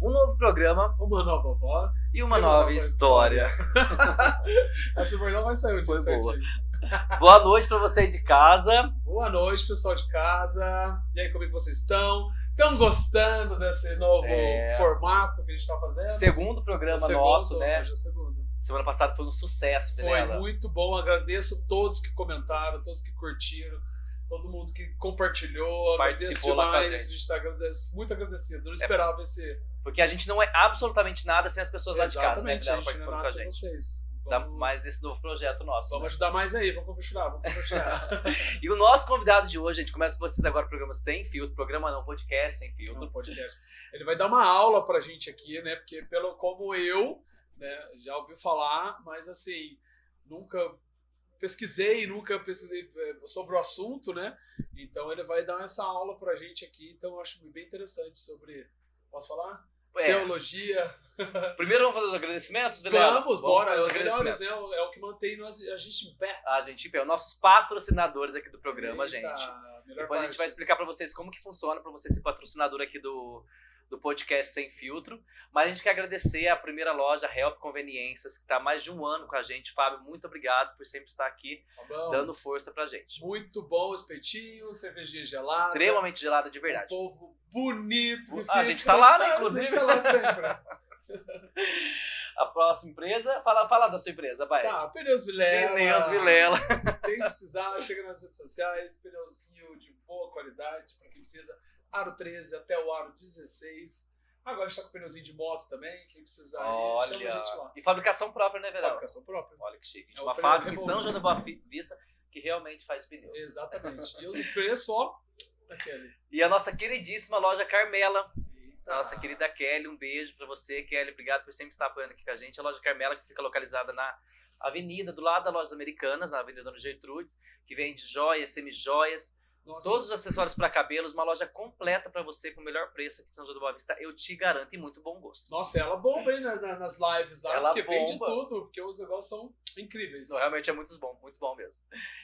um novo programa, uma nova voz e uma nova história. Essa não vai sair o dia certinho. Boa noite pra você aí de casa. Boa noite, pessoal de casa. E aí, como é que vocês estão? Estão gostando desse novo formato que a gente tá fazendo? Segundo programa nosso, né? Hoje é o segundo. Semana passada foi um sucesso, Foi muito bom. Agradeço todos que comentaram, todos que curtiram, todo mundo que compartilhou. Participou lá com a gente. A gente tá muito agradecido. Não esperava esse... Porque a gente não é absolutamente nada sem as pessoas lá de casa, né? Exatamente, a gente não é nada sem vocês. Mais desse novo projeto nosso. Vamos ajudar mais aí, vamos compartilhar. E o nosso convidado de hoje, a gente começa com vocês agora o programa Sem Filtro, programa não, podcast Sem Filtro. Não, podcast. Ele vai dar uma aula pra gente aqui, né? Porque como eu, né, já ouvi falar, mas assim, nunca pesquisei sobre o assunto, né? Então ele vai dar essa aula pra gente aqui, então eu acho bem interessante sobre... Posso falar? Teologia. Primeiro vamos fazer os agradecimentos, Vilela? Vamos, bora. Os melhores, né? É o que mantém a gente em pé. A gente em pé. Os nossos patrocinadores aqui do programa, gente. Depois parte. A gente vai explicar pra vocês como que funciona pra você ser patrocinador aqui do podcast Sem Filtro. Mas a gente quer agradecer a primeira loja Help Conveniências, que está há mais de um ano com a gente. Fábio, muito obrigado por sempre estar aqui, dando força pra gente. Muito bom, espetinho, cervejinha gelada. Extremamente gelada de verdade. Um povo bonito. A gente tá lá, né, inclusive. A gente tá lá sempre. A próxima empresa, fala da sua empresa, vai. Tá, Pneus Vilela. Pneus Vilela. Quem precisar, chega nas redes sociais, pneuzinho de boa qualidade, pra quem precisa. Aro 13 até o aro 16. Agora a gente tá com pneuzinho de moto também. Quem precisar, chama a gente lá. E fabricação própria, né, Verão? Fabricação própria. Olha que chique. Uma fábrica em São João da Boa Vista que realmente faz pneus. Exatamente. E os preços, ó, aquele. E a nossa queridíssima loja Carmela. Eita. Nossa querida Kelly, um beijo pra você, Kelly. Obrigado por sempre estar apoiando aqui com a gente. A loja Carmela, que fica localizada na avenida, do lado das Lojas Americanas, na Avenida Dona Gertrudes, que vende joias, semijoias. Nossa. Todos os acessórios para cabelos, uma loja completa para você com o melhor preço aqui de São João da Boa Vista, eu te garanto, e muito bom gosto. Nossa, ela bomba aí nas lives lá, ela porque bomba. vende tudo, porque os negócios são incríveis. Não, realmente é muito bom mesmo.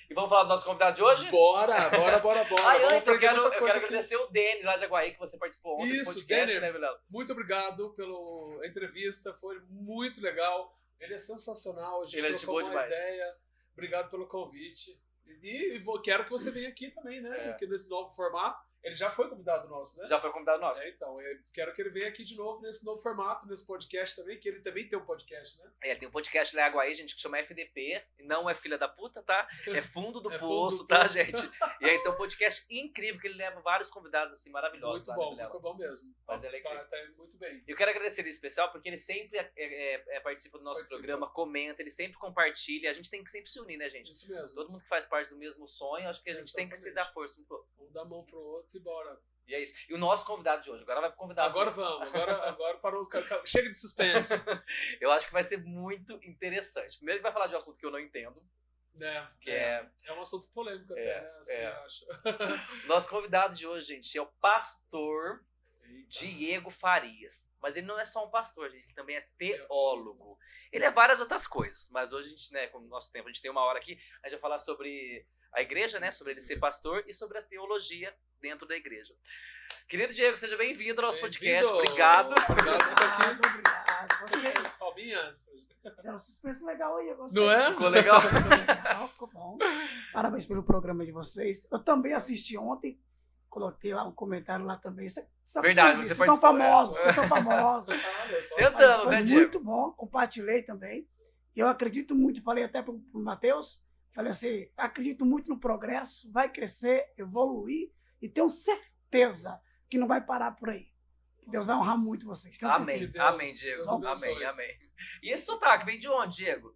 E vamos falar do nosso convidado de hoje? Bora. Antes eu quero agradecer o Dene lá de Aguaí, que você participou ontem do podcast, Dene, né, Vilela? muito obrigado pela entrevista, foi muito legal. Ele é sensacional, a gente trocou uma ideia. Obrigado pelo convite. E quero que você venha aqui também, né? Aqui nesse novo formato. Ele já foi convidado nosso, né? Já foi convidado nosso. Então, eu quero que ele venha aqui de novo nesse novo formato, nesse podcast também, que ele também tem um podcast, né? Ele tem um podcast lá em Aguaí, gente, que chama FDP. Não é filha da puta, tá? É fundo do poço, fundo do tá, poço. gente? E aí, esse é um podcast incrível, que ele leva vários convidados, assim, maravilhosos. Muito bom mesmo. Mas ele tá indo muito bem. Eu quero agradecer ele em especial, porque ele sempre participa do nosso programa, comenta, ele sempre compartilha. A gente tem que sempre se unir, né, gente? Isso mesmo. Todo mundo que faz parte do mesmo sonho, acho que a gente tem que se dar força um pro outro. Vamos dar a mão pro outro e bora. E é isso. E o nosso convidado de hoje, agora vai pro convidado. Agora parou. Chega de suspense. Eu acho que vai ser muito interessante. Primeiro ele vai falar de um assunto que eu não entendo. É um assunto polêmico até, né? Assim, eu acho. Nosso convidado de hoje, gente, é o pastor Diego Farias. Mas ele não é só um pastor, gente, ele também é teólogo. Ele é várias outras coisas, mas hoje a gente, né, com o nosso tempo, a gente tem uma hora aqui, a gente vai falar sobre a igreja, né, sobre ele ser pastor e sobre a teologia dentro da igreja. Querido Diego, seja bem-vindo ao nosso podcast. Obrigado. Obrigado. Vocês. Palminhas. Fizeram um suspense legal aí, eu gostei. Não é? Ficou legal? Ficou bom. Parabéns pelo programa de vocês. Eu também assisti ontem. Coloquei lá um comentário lá também. Verdade, vocês estão famosos, vocês estão famosos. Tentando, né, Diego? Muito bom, compartilhei também. E eu acredito muito, falei até pro Matheus, falei assim, acredito muito no progresso, vai crescer, evoluir, e tenho certeza que não vai parar por aí. Que Deus vai honrar muito vocês. Amém, amém, Diego. Amém. E esse sotaque vem de onde, Diego?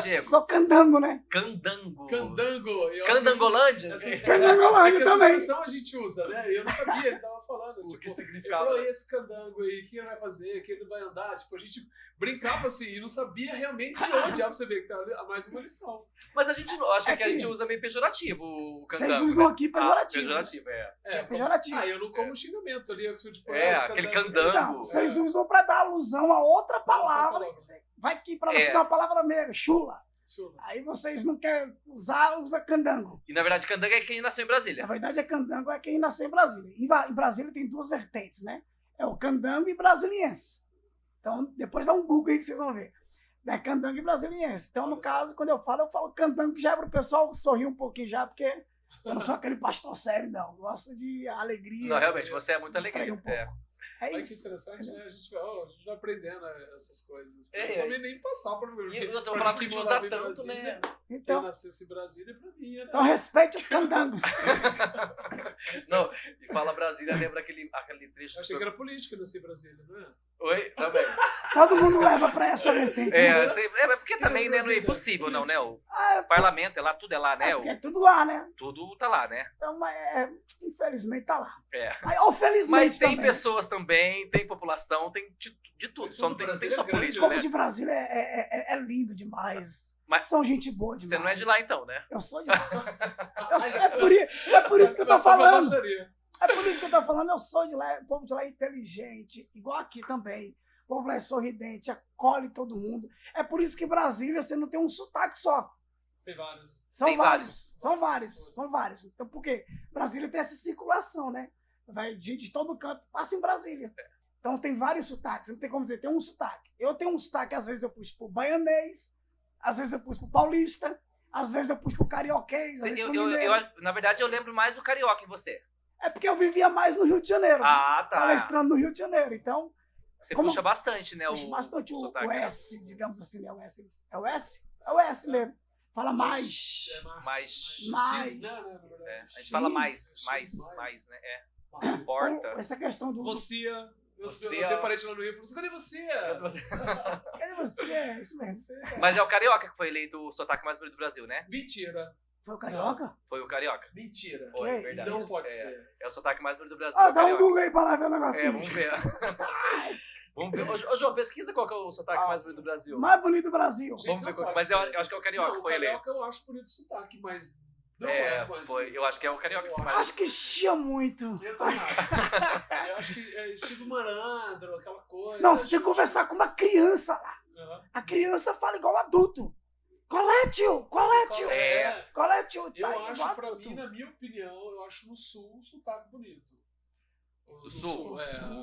Diego. Sou candango, né? Candango. Candangolândia? Candangolândia também. Essa expressão a gente usa, né? Eu não sabia, ele tava falando. O que significava? Ele falou, e esse candango aí, o que ele vai fazer, o que ele vai andar? Tipo, a gente brincava assim e não sabia realmente de onde. Pra você ver que tá mais uma lição. Mas a gente acho que a gente usa meio pejorativo o candango. Vocês usam aqui pejorativo. Pejorativo, é pejorativo. Eu não como xingamento ali. Tipo, aquele candango. Então, vocês usam pra dar alusão a outra palavra. Vai que pra vocês é uma palavra meio chula. Aí vocês não querem usar, usa candango. E na verdade, candango é quem nasceu em Brasília. Na verdade, candango é quem nasceu em Brasília. Em Brasília tem duas vertentes, né? É o candango e brasiliense. Então, depois dá um Google aí que vocês vão ver. É candango e brasiliense. Então, no caso, quando eu falo candango, que já é para o pessoal sorrir um pouquinho já, porque eu não sou aquele pastor sério, não. Eu gosto de alegria. Não, realmente, você é muito alegria. Um pouco. É Olha isso. que interessante, né? A gente vai aprendendo essas coisas. É, Eu também nem passar por mim. E eu tô falando que a gente usa tanto, né? Então, eu nasci em Brasília, pra mim era... Então, respeite os candangos. Não, e fala Brasília, lembra aquele trecho... Eu achei que era político, eu nasci em Brasília, não é? Oi? Também. Todo mundo leva pra essa vertente. É, né? mas porque também, né, não é impossível, não, né? O Ah, parlamento é lá, tudo é lá, né? porque é tudo lá, né? Tudo tá lá, né? Então, infelizmente, tá lá. É. Ou felizmente Mas tem também. pessoas também, tem população, tem de tudo. Só não tem Brasília só é grande, O político, povo né? de Brasília é lindo demais. Mas São gente boa demais. você não é de lá, então, né? Eu sou de lá. É por isso que eu tô falando. É por isso que eu tô falando, eu sou de lá. O povo de lá é inteligente, igual aqui também. O povo lá é sorridente, acolhe todo mundo. É por isso que Brasília, você não tem um sotaque só. Tem vários. São vários. Então, por quê? Brasília tem essa circulação, né? Vai de todo canto, passa em Brasília. Então, tem vários sotaques. Não tem como dizer, tem um sotaque. Eu tenho um sotaque, às vezes eu puxo pro baianês, às vezes eu puxo pro paulista, às vezes eu puxo pro carioquês, às vezes pro mineiro. Na verdade, eu lembro mais do carioca em você. É porque eu vivia mais no Rio de Janeiro. Ah, tá. Palestrando no Rio de Janeiro. Então, Você puxa bastante, né? puxo bastante o sotaque. S, digamos assim, né? O S. É o S? É o S mesmo. Fala mais. Mais. Mais. X, né? É, a gente fala mais, né? É. Importa. Então, essa questão do... Você. Eu Você tenho parente lá no Rio e falou: cadê você? Cadê você? É isso mesmo. Mas é o carioca que foi eleito o sotaque mais bonito do Brasil, né? Mentira. Foi o carioca? Foi o carioca. Mentira. Foi, Que verdade. Não isso? pode É. ser. É o sotaque mais bonito do Brasil. Ah, o dá um carioca. Google aí pra lá ver o negócio É, aqui. vamos ver. Vamos ver. Ô, João, pesquisa qual que é o sotaque mais bonito do Brasil. Mais bonito do Brasil. Gente, Vamos ver não qual. pode Mas ser. eu acho que é o carioca Não, que foi eleito. carioca eu acho bonito o sotaque, mas não é mais Foi. bonito. Eu acho que é o carioca que se Eu mais. Acho que chia muito. Eu também acho. Eu acho que é estilo malandro, aquela coisa. Não, você tem que conversar com uma criança lá. Aham. A criança fala igual adulto. Qual é, tio? Qual é, tio? É. Qual é, tio? Tá Eu igual acho, pra adulto. mim, na minha opinião, eu acho no sul o sotaque bonito. Do sul?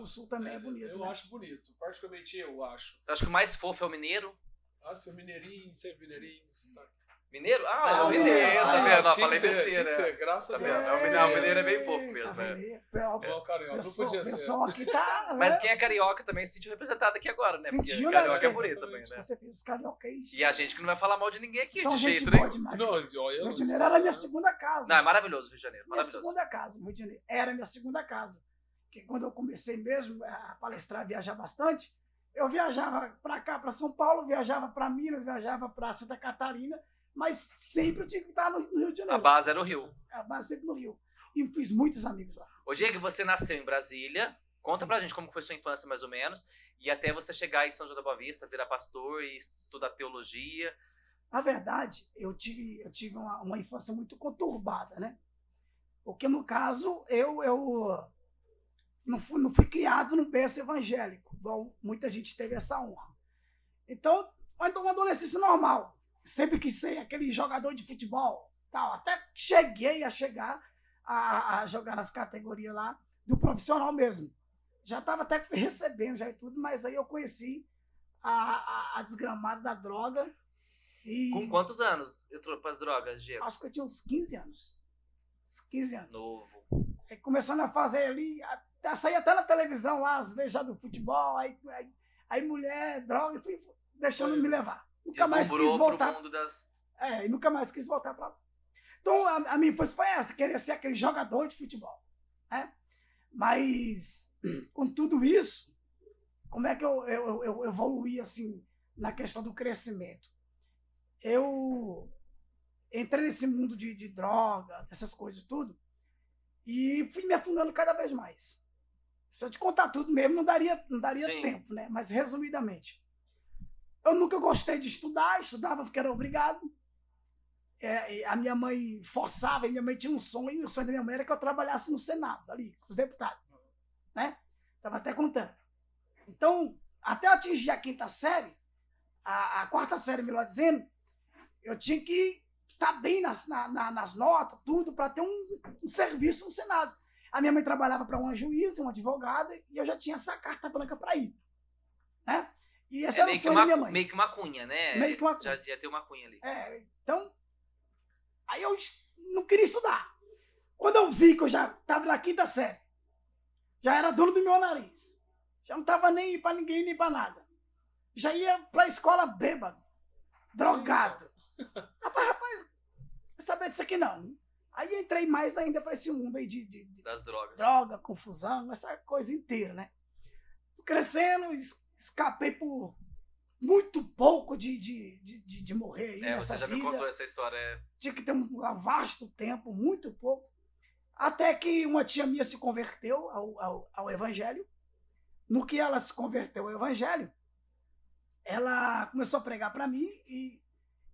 O sul também é bonito. Eu né? acho bonito. Particularmente eu acho. Eu acho que o mais fofo é o mineiro. Ah, seu mineirinho, sotaque. Mineiro? Ah, é Ah, o mineiro, tá vendo? Não, tinha falei que ser, besteira. tinha que ser, graças a Tá Deus. vendo? O mineiro é bem fofo mesmo, Tá né? vendo? Não, carioca, não podia O ser. pessoal aqui tá... Mas né? quem é carioca também se sentiu representado aqui agora, né? Porque Sentiu, né? carioca é Porque bonito também, né? Com certeza, os cariocas... E a gente que não vai falar mal de ninguém aqui, são de gente jeito boa nenhum. demais. Não, olha, Rio de Janeiro era minha segunda casa. Não, é maravilhoso o Rio de Janeiro, Minha maravilhoso. segunda casa no Rio de Janeiro. Era minha segunda casa. Porque quando eu comecei mesmo a palestrar, viajar bastante, eu viajava para cá, para São Paulo, viajava para Minas, viajava para Santa Catarina, mas sempre eu tinha que estar no Rio de A Janeiro. base era o Rio. A base sempre no Rio. E fiz muitos amigos lá. Ô, Diego, você nasceu em Brasília. Conta Sim. pra gente como foi sua infância, mais ou menos. E até você chegar em São João da Boa Vista, virar pastor e estudar teologia. Na verdade, eu tive uma infância muito conturbada, né? Porque, no caso, eu não fui criado num berço evangélico, igual muita gente teve essa honra. Então, uma adolescência normal. Sempre quis ser aquele jogador de futebol, tal. Até cheguei a chegar a jogar nas categorias lá do profissional mesmo. Já estava até recebendo já e tudo, mas aí eu conheci a desgramada da droga. E Com quantos anos entrou pras drogas, Diego? acho que eu tinha uns 15 anos. Uns 15 anos. Novo. Aí começando a fazer ali, sair até na televisão lá, às vezes já do futebol, aí mulher, droga, e fui deixando me levar. Nunca mais quis Deslumbrou voltar. pro mundo das... E nunca mais quis voltar pra lá. Então a minha infância foi essa, querer ser aquele jogador de futebol. Né? Mas com tudo isso, como é que eu evoluí assim na questão do crescimento? Eu entrei nesse mundo de droga, dessas coisas tudo, e fui me afundando cada vez mais. Se eu te contar tudo mesmo, não daria Sim. tempo, né? Mas resumidamente, eu nunca gostei de estudar, estudava porque era obrigado. A minha mãe forçava, e minha mãe tinha um sonho, e o sonho da minha mãe era que eu trabalhasse no Senado, ali, com os deputados. Né? Estava até contando. Então, até eu atingir a quinta série, a quarta série, melhor dizendo, eu tinha que estar bem nas notas, tudo, para ter um serviço no Senado. A minha mãe trabalhava para uma juíza, uma advogada, e eu já tinha essa carta branca para ir. Né? E esse era o sonho da minha mãe. Meio que uma cunha, né? Meio que uma cunha. Já tem uma cunha ali. Então, aí eu não queria estudar. Quando eu vi que eu já estava na 5ª série, já era dono do meu nariz, já não estava nem para ninguém, nem para nada. Já ia para a escola bêbado, drogado. Rapaz, não saber disso aqui não. Aí eu entrei mais ainda para esse mundo aí das drogas. Droga, confusão, essa coisa inteira, né? Crescendo, escapei por muito pouco de morrer aí nessa vida. Você já me contou essa história. Tinha que ter um vasto tempo, muito pouco. Até que uma tia minha se converteu ao evangelho. No que ela se converteu ao evangelho, ela começou a pregar para mim e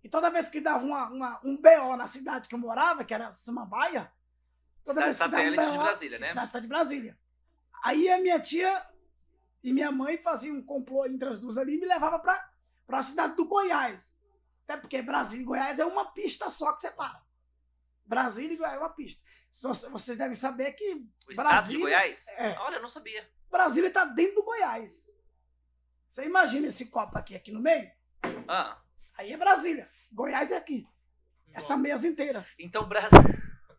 toda vez que dava um BO na cidade que eu morava, que era Samambaia, toda vez que dava um BO, de Brasília, né? Na cidade de Brasília. Aí a minha tia e minha mãe faziam um complô entre as duas ali e me levava para a cidade do Goiás. Até porque Brasília e Goiás é uma pista só que separa. Brasília e Goiás é uma pista. Vocês devem saber que o estado Brasília... de Goiás? É, olha, eu não sabia. Brasília está dentro do Goiás. Você imagina esse copo aqui no meio? Aí é Brasília. Goiás é aqui. Essa mesa inteira. Então, Brasília...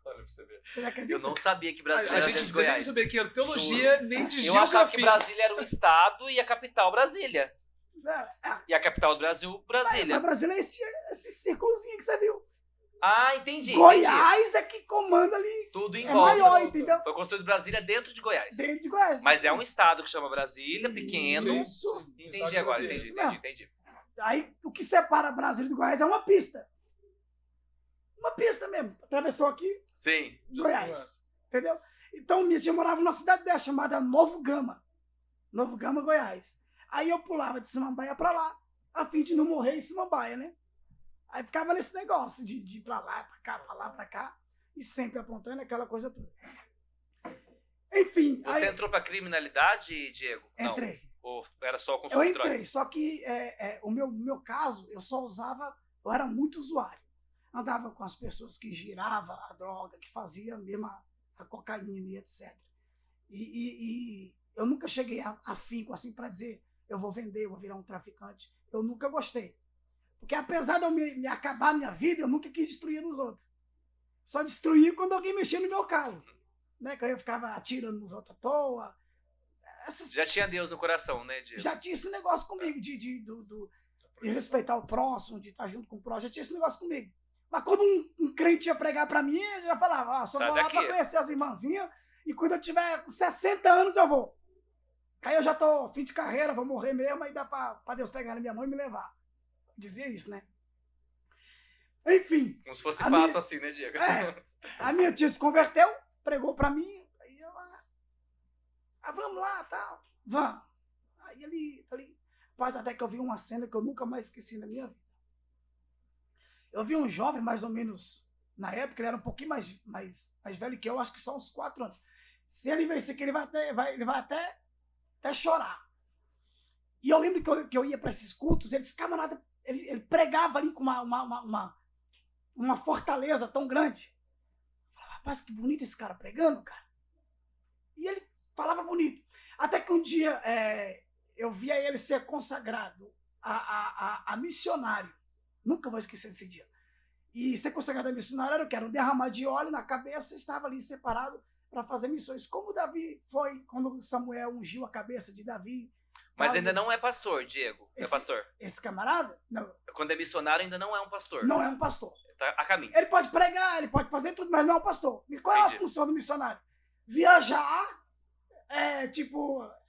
Olha pra você ver. Eu não sabia que Brasília era de Goiás. Nem sabia que era teologia, nem de geografia. Eu achava que Brasília era o estado e a capital Brasília. E a capital do Brasil, Brasília. Mas Brasília é esse círculozinho que você viu. Entendi. Goiás é que comanda ali. Tudo em é volta. Maior, entendeu? Foi construído Brasília dentro de Goiás. Dentro de Goiás. Mas é um estado que chama Brasília, pequeno. Isso. Entendi agora, entendi. Aí o que separa Brasília de Goiás é uma pista. Uma pista mesmo. Atravessou aqui. Sim. Goiás. Entendeu? Então minha tia morava numa cidade dessa chamada Novo Gama. Novo Gama, Goiás. Aí eu pulava de Samambaia pra lá, a fim de não morrer em Samambaia, né? Aí ficava nesse negócio de ir pra lá, pra cá, pra lá, pra cá, e sempre apontando aquela coisa toda. Enfim. Você entrou pra criminalidade, Diego? Entrei. Não. Ou era só consumo de drogas? Eu entrei, só que o meu caso, eu só usava, eu era muito usuário. Andava com as pessoas que giravam a droga, que fazia mesmo a cocaína e etc. E eu nunca cheguei a finco assim para dizer, eu vou vender, eu vou virar um traficante. Eu nunca gostei. Porque apesar de eu me acabar a minha vida, eu nunca quis destruir dos outros. Só destruía quando alguém mexia no meu carro. Né? Que eu ficava atirando nos outros à toa. Já tinha Deus no coração, né, Diego? Já tinha esse negócio comigo de respeitar o próximo, de estar junto com o próximo. Já tinha esse negócio comigo. Mas quando um crente ia pregar para mim, eu já falava, só vou lá para conhecer as irmãzinhas e quando eu tiver com 60 anos eu vou. Aí eu já tô fim de carreira, vou morrer mesmo, aí dá para Deus pegar na minha mão e me levar. Dizia isso, né? Enfim. Como se fosse fácil assim, né, Diego? A minha tia se converteu, pregou para mim, aí eu vamos lá, tal, vamos. Aí ele, rapaz, até que eu vi uma cena que eu nunca mais esqueci na minha vida. Eu vi um jovem, mais ou menos, na época, ele era um pouquinho mais velho que eu, acho que só uns 4 anos. Se ele ver isso aqui, ele vai até chorar. E eu lembro que eu ia para esses cultos, esse camarada, ele pregava ali com uma fortaleza tão grande. Eu falava, rapaz, que bonito esse cara pregando, cara. E ele falava bonito. Até que um dia eu via ele ser consagrado a missionário. Nunca vou esquecer desse dia. E ser consagrado a missionário era o que? Era um derramar de óleo na cabeça e estava ali separado para fazer missões. Como Davi foi quando Samuel ungiu a cabeça de Davi. Mas ainda não é pastor, Diego. É pastor. Esse camarada? Não. Quando é missionário, ainda não é um pastor. Não é um pastor. Tá a caminho. Ele pode pregar, ele pode fazer tudo, mas não é um pastor. E qual é a função do missionário? Viajar,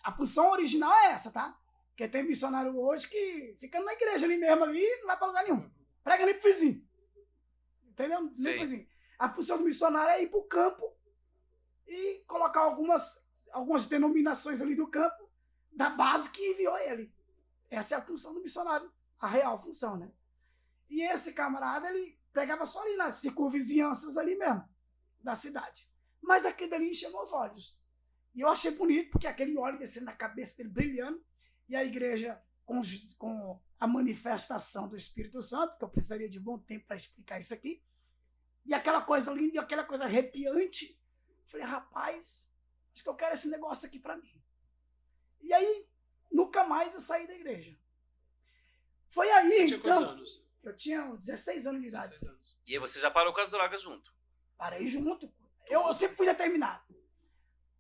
a função original é essa, tá? Porque tem missionário hoje que fica na igreja ali mesmo, ali, não vai para lugar nenhum. Prega nem pro vizinho. Entendeu? Nem pro vizinho. A função do missionário é ir pro campo e colocar algumas denominações ali do campo, da base que enviou ele. Essa é a função do missionário, a real função, né? E esse camarada, ele pregava só ali nas circunvizinhanças ali mesmo, da cidade. Mas aquele ali encheu os olhos. E eu achei bonito, porque aquele óleo descendo na cabeça dele, brilhando, e a igreja com a manifestação do Espírito Santo, que eu precisaria de um bom tempo para explicar isso aqui, e aquela coisa linda, e aquela coisa arrepiante, Falei, rapaz, acho que eu quero esse negócio aqui para mim. E aí, nunca mais eu saí da igreja. Foi aí, Você tinha quantos então, anos? eu tinha 16 anos de idade. 16 anos. E aí você já parou com as drogas junto. Parei junto. Eu sempre fui determinado.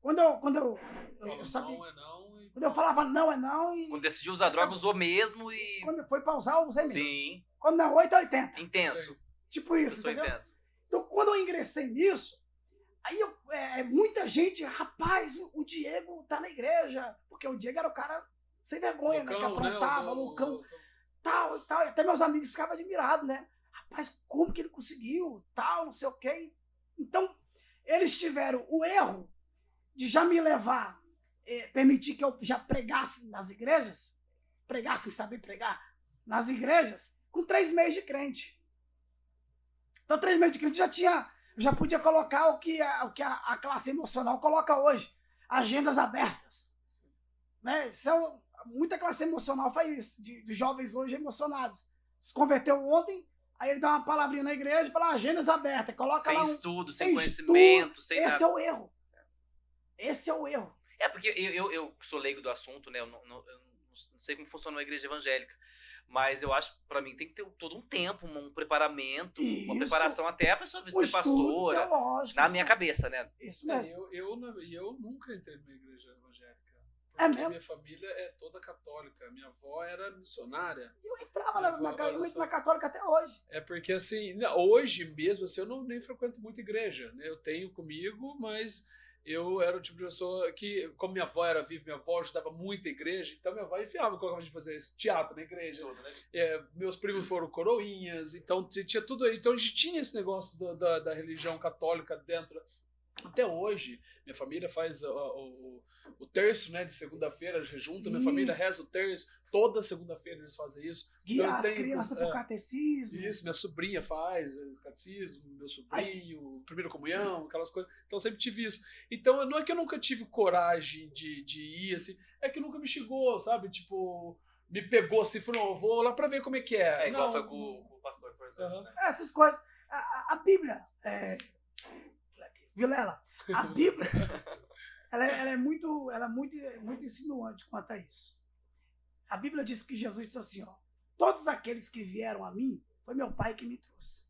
Quando eu sabia. Não é não. Quando eu falava não é não. E Quando decidiu usar droga, usou mesmo e... quando foi pra usar, eu usei mesmo. Sim, Quando não é 8, é 80. intenso. Tipo Eu isso, sou entendeu? intenso. Então, quando eu ingressei nisso, aí muita gente, rapaz, o Diego tá na igreja. Porque o Diego era o cara sem vergonha, né? Que aprontava, loucão, tal e tal. E até meus amigos ficavam admirados, né? Rapaz, como que ele conseguiu? Tal, não sei o quê. Então, eles tiveram o erro de já me levar, permitir que eu já pregasse nas igrejas, pregasse sem saber pregar, nas igrejas, com 3 meses de crente. Então, 3 meses de crente já podia colocar o que a classe emocional coloca hoje, agendas abertas. Né? Muita classe emocional faz isso, de jovens hoje emocionados. Se converteu ontem, aí ele dá uma palavrinha na igreja e fala agendas abertas, coloca Sem lá estudo, sem estudo. conhecimento, sem Esse nada. é o erro. Esse é o erro. É porque eu sou leigo do assunto, né? Eu não sei como funciona uma igreja evangélica. Mas eu acho que pra mim tem que ter todo um tempo, um preparamento, uma Isso. preparação até a pessoa O ser estudo pastora. teológico. Na minha cabeça, né? Isso mesmo. Eu nunca entrei numa igreja evangélica. É Porque mesmo? minha família é toda católica. Minha avó era missionária. Eu entrava Olha eu entro só. na católica até hoje. É porque, assim, hoje mesmo, assim, eu nem frequento muito igreja, né? Eu tenho comigo, mas eu era o tipo de pessoa que, como minha avó era viva, minha avó ajudava muito a igreja, então minha avó enfiava, colocava de fazer esse teatro na igreja. Meus primos foram coroinhas, então tinha tudo aí. Então a gente tinha esse negócio da religião católica dentro. Até hoje, minha família faz o terço, né, de segunda-feira, junta, Sim. minha família reza o terço, toda segunda-feira eles fazem isso. Guiar Eu as tenho, crianças pro catecismo. Isso, minha sobrinha faz catecismo, meu sobrinho, primeira comunhão, aquelas coisas. Então eu sempre tive isso. Então não é que eu nunca tive coragem de ir, assim, é que nunca me chegou, sabe? Tipo, me pegou assim, falou, vou lá pra ver como é que é. É igual Não, foi com o pastor, por exemplo. Né? Essas coisas. A Bíblia, Vilela, a Bíblia, ela é muito insinuante quanto a isso. A Bíblia diz que Jesus disse assim, ó, todos aqueles que vieram a mim, foi meu Pai que me trouxe.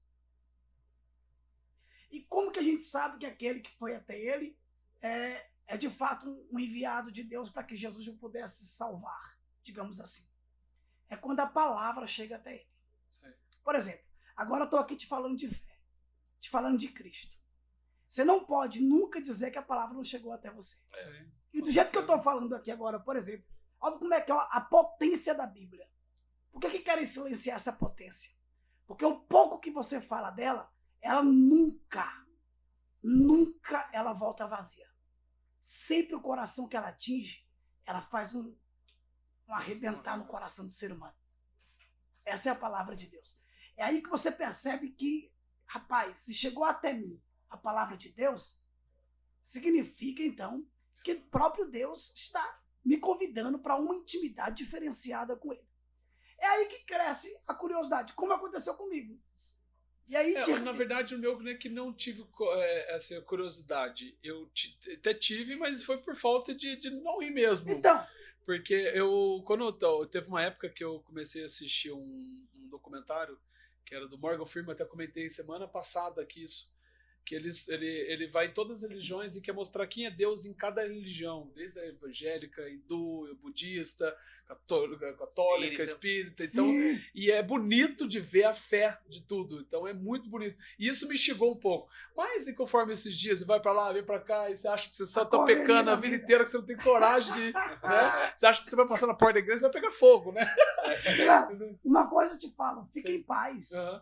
E como que a gente sabe que aquele que foi até ele é de fato um enviado de Deus para que Jesus o pudesse salvar, digamos assim? É quando a palavra chega até ele. Sim. Por exemplo, agora eu estou aqui te falando de fé, te falando de Cristo. Você não pode nunca dizer que a palavra não chegou até você. Sim. E do jeito que eu estou falando aqui agora, por exemplo, olha como é que é a potência da Bíblia. Por que querem silenciar essa potência? Porque o pouco que você fala dela, ela nunca ela volta vazia. Sempre o coração que ela atinge, ela faz um arrebentar no coração do ser humano. Essa é a palavra de Deus. É aí que você percebe que, rapaz, se chegou até mim a palavra de Deus, significa então que o próprio Deus está me convidando para uma intimidade diferenciada com ele. É aí que cresce a curiosidade, como aconteceu comigo. E aí, na verdade, o meu é que não tive essa curiosidade. Eu até tive, mas foi por falta de não ir mesmo. Então, porque teve uma época que eu comecei a assistir um documentário que era do Morgan Freeman, até comentei semana passada aqui isso, que ele vai em todas as religiões e quer mostrar quem é Deus em cada religião, desde a evangélica, hindu, budista, católica, espírita. Então, e é bonito de ver a fé de tudo. Então é muito bonito. E isso me chegou um pouco. Mas e conforme esses dias, você vai pra lá, vem pra cá, e você acha que você só tá pecando a vida inteira, que você não tem coragem de... né? Você acha que você vai passar na porta da igreja e vai pegar fogo, né? Uma coisa eu te falo, fica em paz. Uhum.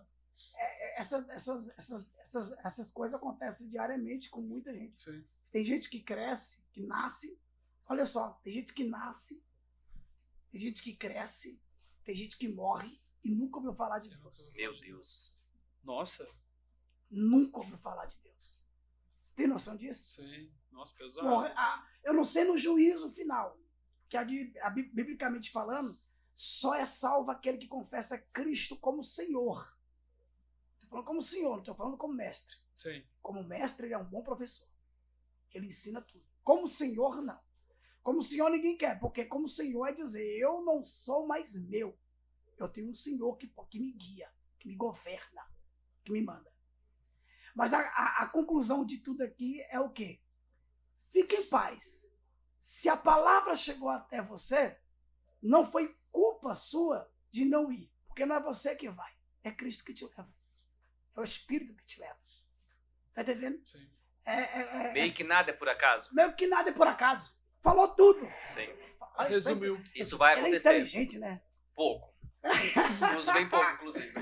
Essas coisas acontecem diariamente com muita gente. Sim. Tem gente que cresce, que nasce. Olha só, tem gente que nasce, tem gente que cresce, tem gente que morre e nunca ouviu falar de Deus. Meu Deus. Nossa. Nunca ouviu falar de Deus. Você tem noção disso? Sim. Nossa, pesado. Eu não sei no juízo final, que biblicamente falando, só é salvo aquele que confessa Cristo como Senhor. Estou falando como Senhor, não estou falando como mestre. Sim. Como mestre, ele é um bom professor. Ele ensina tudo. Como Senhor, não. Como Senhor ninguém quer, porque como Senhor é dizer, eu não sou mais meu. Eu tenho um Senhor que me guia, que me governa, que me manda. Mas a conclusão de tudo aqui é o quê? Fique em paz. Se a palavra chegou até você, não foi culpa sua de não ir. Porque não é você que vai. É Cristo que te leva. É o Espírito que te leva. Tá entendendo? Sim. Meio que nada é por acaso. Meio que nada é por acaso. Falou tudo. Sim. Resumiu. Isso vai Ele é acontecer. inteligente, né? Pouco. Uso bem pouco, inclusive.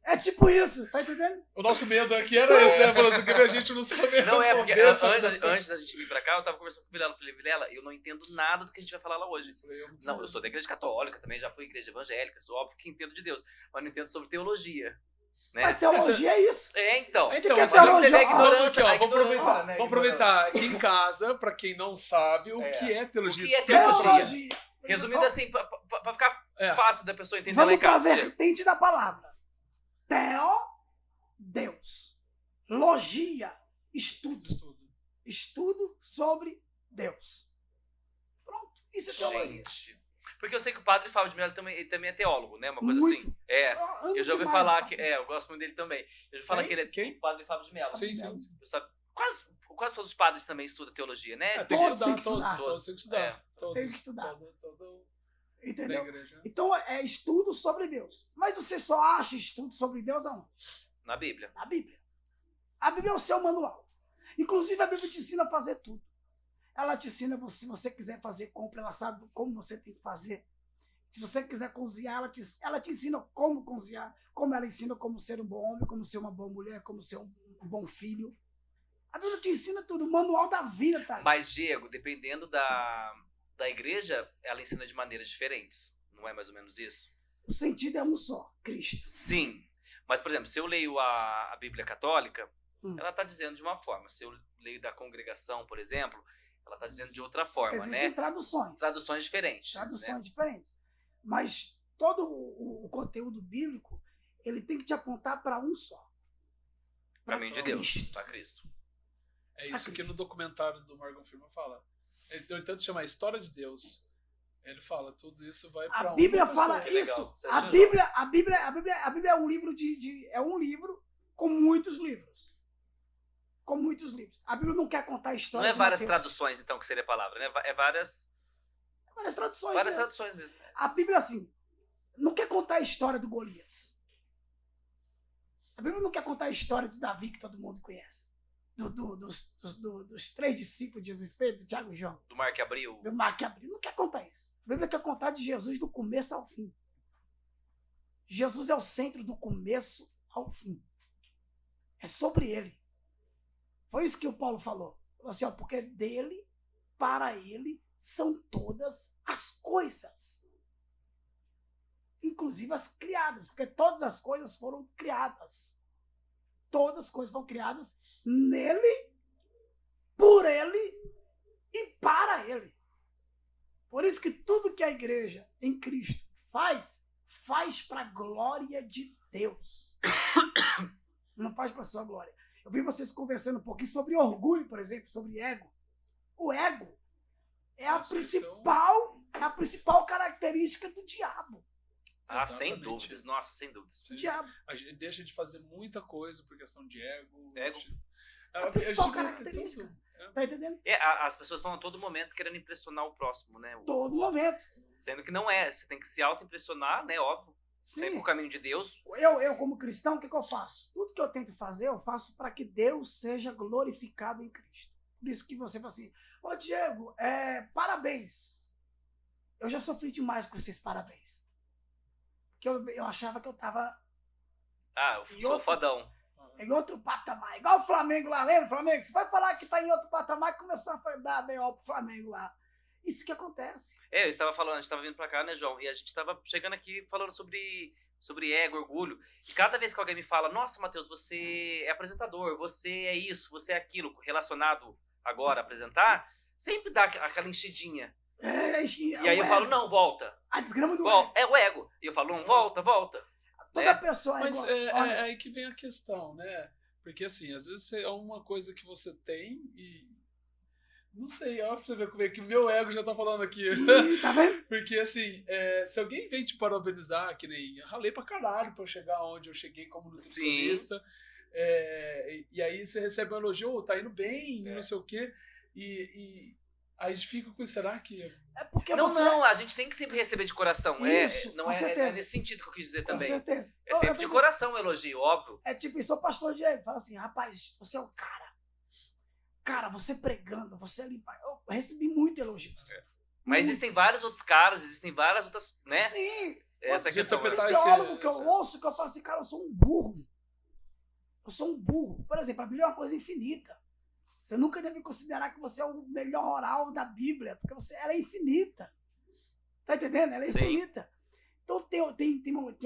É tipo isso, tá entendendo? O nosso medo aqui era esse, né? Falando assim, que a gente não sabe Não, é porque responder, antes da gente vir pra cá, eu tava conversando com o Vilela. Eu falei, Vilela, eu não entendo nada do que a gente vai falar lá hoje. Não, eu sou da igreja católica também, já fui igreja evangélica, sou óbvio que entendo de Deus, mas não entendo sobre teologia. Né? Mas teologia é isso. Então. Então, que mas teologia- você vê a vamos ignorância, aqui, ó, a vamos ignorância, aproveitar, né? vamos aproveitar aqui em casa, pra quem não sabe, o que é teologia. O que é teologia? Teologia. Resumindo assim, pra ficar É. fácil da pessoa entender lá Vamos em para a casa. vertente da palavra. Teo, Deus. Logia, estudo. Estudo sobre Deus. Pronto. Isso é teologia. Gente. Porque eu sei que o padre Fábio de Mello ele também é teólogo, né? Uma coisa Muito. assim. É. Só amo Eu já ouvi demais, falar tá? que. Eu gosto muito dele também. Eu já ouvi falar que ele é Quem? o padre Fábio de Mello. Sim. Eu sabe, quase todos os padres também estudam teologia, né? Tem que Todos estudar, têm que estudar. todos tem que estudar. É. Todos. Tem que estudar. Todo da Entendeu? igreja. Então é estudo sobre Deus. Mas você só acha estudo sobre Deus aonde? Na Bíblia. Na Bíblia. A Bíblia é o seu manual. Inclusive, a Bíblia te ensina a fazer tudo. Ela te ensina, se você quiser fazer compra, ela sabe como você tem que fazer. Se você quiser cozinhar, ela te ensina como cozinhar, como ela ensina como ser um bom homem, como ser uma boa mulher, como ser um bom filho. A Bíblia te ensina tudo, o manual da vida, tá? Mas, Diego, dependendo da igreja, ela ensina de maneiras diferentes. Não é mais ou menos isso? O sentido é um só, Cristo. Sim. Mas, por exemplo, se eu leio a Bíblia Católica, ela está dizendo de uma forma. Se eu leio da congregação, por exemplo, ela está dizendo de outra forma, Existem né? traduções. Traduções diferentes. Traduções Né? diferentes. Mas todo o conteúdo bíblico, ele tem que te apontar para um só. O caminho de Deus, Cristo. para Cristo. É isso que no documentário do Morgan Freeman fala. S- Ele tanto chama a História de Deus. Ele fala, tudo isso vai para A Bíblia uma fala pessoa. isso. Legal. Você A achou, Bíblia é um livro é um livro com muitos livros. Com muitos livros. A Bíblia não quer contar a Não história é de várias Mateus. traduções, então, que seria a palavra, né? É várias Várias traduções. várias mesmo. traduções mesmo. A Bíblia, assim, não quer contar a história do Golias. A Bíblia não quer contar a história do Davi, que todo mundo conhece. Dos 3 discípulos de Jesus, Pedro, Tiago e João. Do mar que abriu. Do mar que abriu. Não quer contar isso. A Bíblia quer contar de Jesus do começo ao fim. Jesus é o centro do começo ao fim. É sobre ele. Foi isso que o Paulo falou. Falou assim, ó, porque dele, para ele, são todas as coisas. Inclusive as criadas, porque todas as coisas foram criadas. Todas as coisas foram criadas nele, por ele e para ele. Por isso que tudo que a igreja em Cristo faz para a glória de Deus. Não faz para sua glória. Eu vi vocês conversando um pouquinho sobre orgulho, por exemplo, sobre ego. O ego é a principal característica do diabo. Sem Exatamente. dúvidas. Nossa, sem dúvidas. Do diabo. A gente deixa de fazer muita coisa por questão de ego. Ego. É a principal característica. Tá entendendo? As pessoas estão a todo momento querendo impressionar o próximo, né? Todo momento. Sendo que não é. Você tem que se auto-impressionar, né? Óbvio. Sempre Sim. o caminho de Deus. Eu, como cristão, o que eu faço? Tudo que eu tento fazer, eu faço para que Deus seja glorificado em Cristo. Por isso que você fala assim, ô Diego, parabéns. Eu já sofri demais com esses parabéns. Porque eu achava que eu tava Eu E sou outro- fodão. em outro patamar. Igual o Flamengo lá, lembra? Flamengo, você vai falar que tá em outro patamar, começou a dar B.O. pro Flamengo lá. Isso que acontece. Eu estava falando, a gente estava vindo pra cá, né, João? E a gente estava chegando aqui falando sobre ego, orgulho. E cada vez que alguém me fala, nossa, Matheus, você é apresentador, você é isso, você é aquilo, relacionado agora a apresentar, sempre dá aquela enchidinha. E aí eu falo, não, volta. A desgrama do Volta. ego. É o ego. E eu falo, não, volta. Toda pessoa é Mas igual. Olha, é aí que vem a questão, né? Porque assim, às vezes é uma coisa que você tem e Não sei, ó, pra você ver como é que o meu ego já tá falando aqui. Ih, tá vendo? Porque, assim, se alguém vem te parabenizar, que nem eu ralei pra caralho pra eu chegar onde eu cheguei como nutricionista, e aí você recebe um elogio, "Ô, tá indo bem, não sei o quê, e aí fica com, será que... É porque Não, você... não, a gente tem que sempre receber de coração. Isso, não com é certeza. nesse sentido que eu quis dizer Com também. certeza. É sempre de coração o elogio, óbvio. É tipo isso, o pastor Diego fala assim, rapaz, você é o cara. Cara, você pregando, você ali... Eu recebi muito elogios. Mas existem vários outros caras, existem várias outras, né? Sim. Essa De questão. interpretar Tem teólogo que eu ouço que eu falo assim, cara, eu sou um burro. Eu sou um burro. Por exemplo, a Bíblia é uma coisa infinita. Você nunca deve considerar que você é o melhor oral da Bíblia, porque ela é infinita. Tá entendendo? Ela é Sim. infinita. Então tem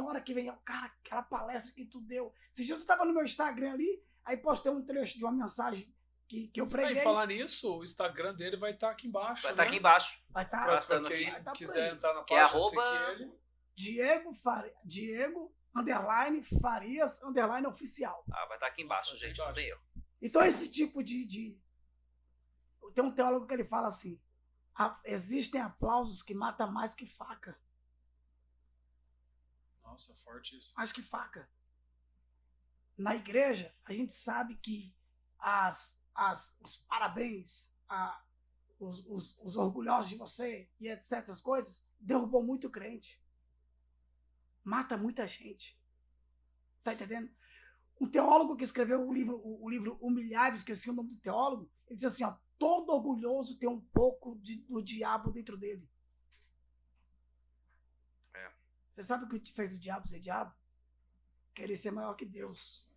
hora que vem, cara, aquela palestra que tu deu. Esses dias eu tava no meu Instagram ali, aí postei um trecho de uma mensagem que eu preguei. Aí, falar nisso, o Instagram dele vai estar aqui embaixo. Vai estar aqui embaixo. Vai estar Pra Passando quem aqui. Tá por quiser aí. entrar na Que é página, arroba- seguir ele. Diego, underline, Farias, underline, oficial. Vai estar aqui embaixo, Tá aqui gente. embaixo. Não tem erro. Então esse tipo de... Tem um teólogo que ele fala assim, existem aplausos que matam mais que faca. Nossa, forte isso. Mais que faca. Na igreja, a gente sabe que os parabéns, os orgulhosos de você e etc, essas coisas, derrubou muito crente. Mata muita gente. Tá entendendo? Um teólogo que escreveu o livro Humilhai-vos, esqueci o nome do teólogo, ele diz assim, ó, todo orgulhoso tem um pouco do diabo dentro dele. Você sabe o que fez o diabo ser diabo? Querer ser maior que Deus.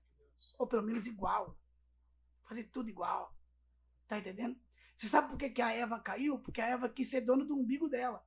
Ou pelo menos igual. Fazer tudo igual. Tá entendendo? Você sabe por que a Eva caiu? Porque a Eva quis ser dona do umbigo dela.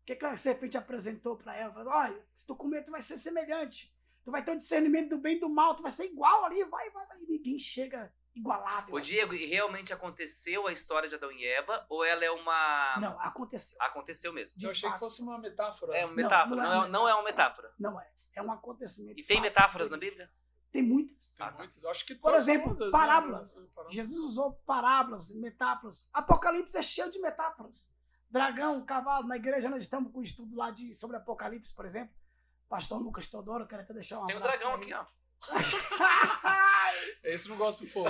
O que a serpente apresentou para Eva? Olha, se tu comer, tu vai ser semelhante. Tu vai ter o discernimento do bem e do mal. Tu vai ser igual ali. Vai. Ninguém chega igualável. Ô, Diego, e realmente aconteceu a história de Adão e Eva? Ou ela é uma... Não, aconteceu. Aconteceu mesmo. De Eu achei que fato. fosse uma metáfora. É uma metáfora. Não é uma metáfora. Não é. É um acontecimento. E tem fato. metáforas na Bíblia? Tem muitas. Tem muitas. Eu acho que Por quase exemplo, todas, parábolas. né? Jesus usou parábolas, metáforas. Apocalipse é cheio de metáforas. Dragão, cavalo. Na igreja nós estamos com um estudo lá sobre Apocalipse, por exemplo. Pastor Lucas Teodoro, quero até deixar um Tem um abraço dragão pra aqui, ele. ó. Esse não gosta do fogo.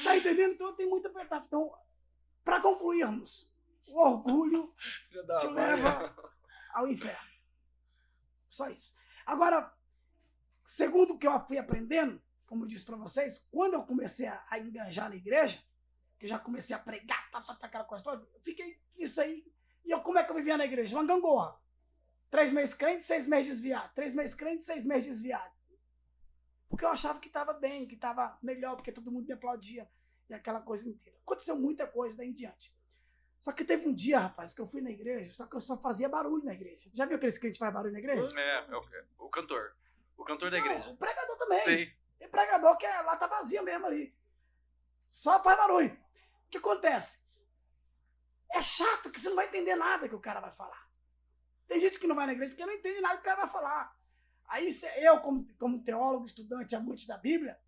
Tá entendendo? Então tem muita metáfora. Então, para concluirmos, o orgulho Já dá, te vai. leva ao inferno. Só isso. Agora, segundo o que eu fui aprendendo, como eu disse para vocês, quando eu comecei a engajar na igreja, que eu já comecei a pregar, aquela coisa toda, eu fiquei isso aí. E como é que eu vivia na igreja? Uma gangorra. 3 meses crente, 6 meses desviado. 3 meses crente, 6 meses desviado. Porque eu achava que estava bem, que estava melhor, porque todo mundo me aplaudia. E aquela coisa inteira. Aconteceu muita coisa daí em diante. Só que teve um dia, rapaz, que eu fui na igreja, só que eu só fazia barulho na igreja. Já viu aqueles crentes que faz barulho na igreja? É o cantor. O cantor da igreja. Não, o pregador também. Sim. Tem pregador que lá tá vazio mesmo ali. Só faz barulho. O que acontece? É chato que você não vai entender nada que o cara vai falar. Tem gente que não vai na igreja porque não entende nada que o cara vai falar. Aí eu, como teólogo, estudante, amante da Bíblia,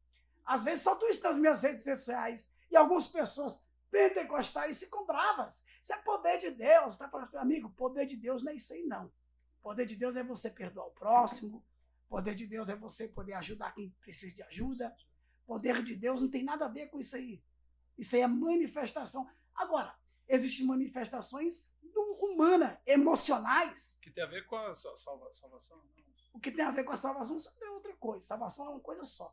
às vezes solto isso nas minhas redes sociais e algumas pessoas pentecostais ficam bravas. Isso é poder de Deus. Tá falando, amigo, poder de Deus não é isso aí, não. Poder de Deus é você perdoar o próximo. Poder de Deus é você poder ajudar quem precisa de ajuda. Poder de Deus não tem nada a ver com isso aí. Isso aí é manifestação. Agora, existem manifestações humanas, emocionais. Que tem a ver com a salvação? O que tem a ver com a salvação é outra coisa. Salvação é uma coisa só.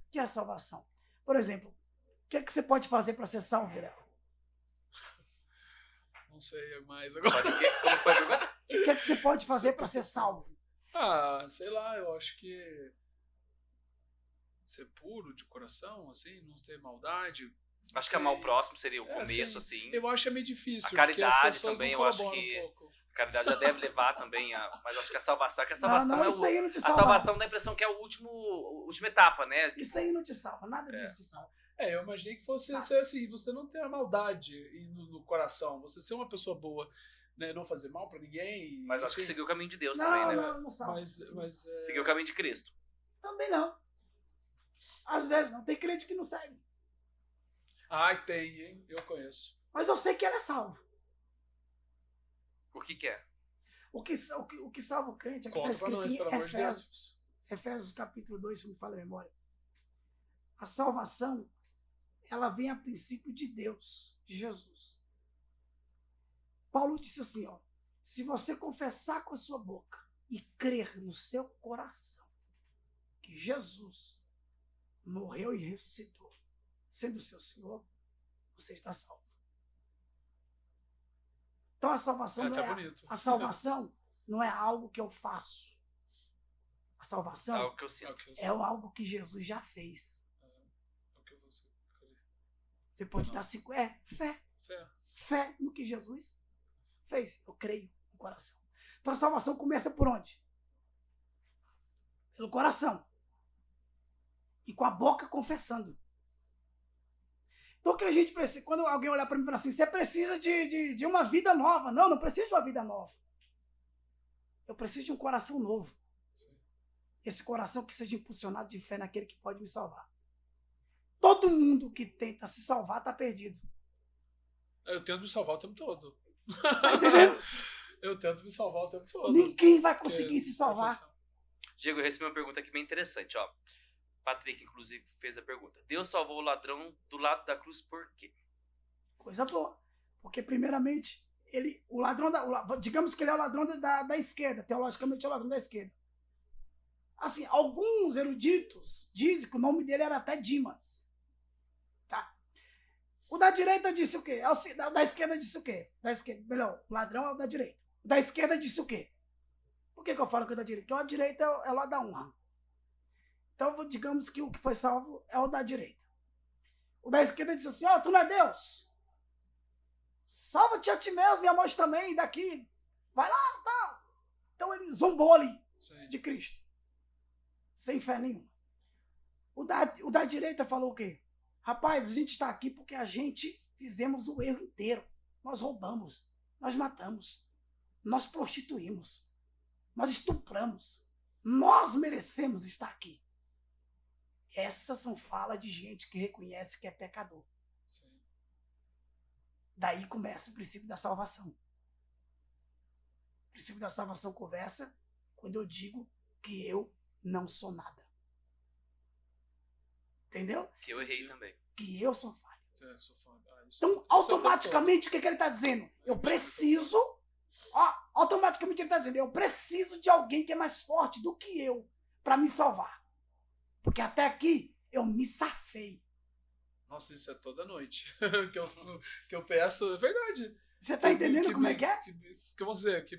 O que é a salvação? Por exemplo, o que é que você pode fazer para ser salvo, Vilela? Não sei mais agora. Como foi a pergunta? O que é que você pode fazer para ser salvo? Sei lá, eu acho que ser puro de coração, assim, não ter maldade. Acho que amar o próximo seria o começo, assim, assim. Eu acho meio difícil. A caridade porque as pessoas também, não eu acho colaboram que- um pouco. A caridade já deve levar também mas acho que a salvação Não, isso aí não te a salva. salvação dá a impressão que é a última etapa, né? Isso aí não te salva. Nada disso te salva. Eu imaginei que fosse ser assim, você não ter a maldade no coração, você ser uma pessoa boa, né, não fazer mal pra ninguém. Mas acho que enfim. seguir o caminho de Deus Não, também, né? não salva. Mas Seguir o caminho de Cristo. Também não. Às vezes não. Tem crente que não segue. Ai, tem, hein? Eu conheço. Mas eu sei que ele é salvo. O que é? O que salva o crente, aqui Conta está pra escrito nós, pelo em amor de Deus. Efésios. Efésios capítulo 2, se não me falha a memória. A salvação, ela vem a princípio de Deus, de Jesus. Paulo disse assim, ó, se você confessar com a sua boca e crer no seu coração que Jesus morreu e ressuscitou, sendo o seu Senhor, você está salvo. Então a salvação, a salvação não é algo que eu faço. A salvação Algo que eu sinto. é algo que Jesus já fez. Você pode dar fé. Fé no que Jesus fez. Eu creio no coração. Então a salvação começa por onde? Pelo coração. E com a boca confessando. Então o que a gente precisa, quando alguém olhar para mim e falar assim, você precisa de uma vida nova. Não, não preciso de uma vida nova. Eu preciso de um coração novo. Sim. Esse coração que seja impulsionado de fé naquele que pode me salvar. Todo mundo que tenta se salvar está perdido. Eu tento me salvar o tempo todo. Tá entendendo? Eu tento me salvar o tempo todo. Ninguém vai conseguir se salvar. Diego, eu recebi uma pergunta aqui bem interessante, ó. Patrick, inclusive, fez a pergunta. Deus salvou o ladrão do lado da cruz por quê? Coisa boa. Porque, primeiramente, digamos que ele é o ladrão da esquerda. Teologicamente, é o ladrão da esquerda. Assim, alguns eruditos dizem que o nome dele era até Dimas. Tá? O da direita disse o quê? O da esquerda disse o quê? Melhor, o ladrão é o da direita. O da esquerda disse o quê? Por que eu falo que é o da direita? Porque o da direita é o lado da honra. Então, digamos que o que foi salvo é o da direita. O da esquerda disse assim, tu não é Deus? Salva-te a ti mesmo e a nós também daqui. Vai lá, tá. Então ele zombou ali de Cristo. Sem fé nenhuma. O da direita falou o quê? Rapaz, a gente está aqui porque a gente fizemos o erro inteiro. Nós roubamos, nós matamos, nós prostituímos, nós estupramos. Nós merecemos estar aqui. Essas são falas de gente que reconhece que é pecador. Sim. Daí começa o princípio da salvação. O princípio da salvação começa quando eu digo que eu não sou nada. Entendeu? Que eu errei também. Que eu sou falho. Sou falho. Então, automaticamente, o que ele está dizendo? Eu preciso... automaticamente ele está dizendo, eu preciso de alguém que é mais forte do que eu para me salvar. Porque até aqui eu me safei. Nossa, isso é toda noite que eu peço, é verdade. Você tá entendendo como é que é? Que eu vou dizer, que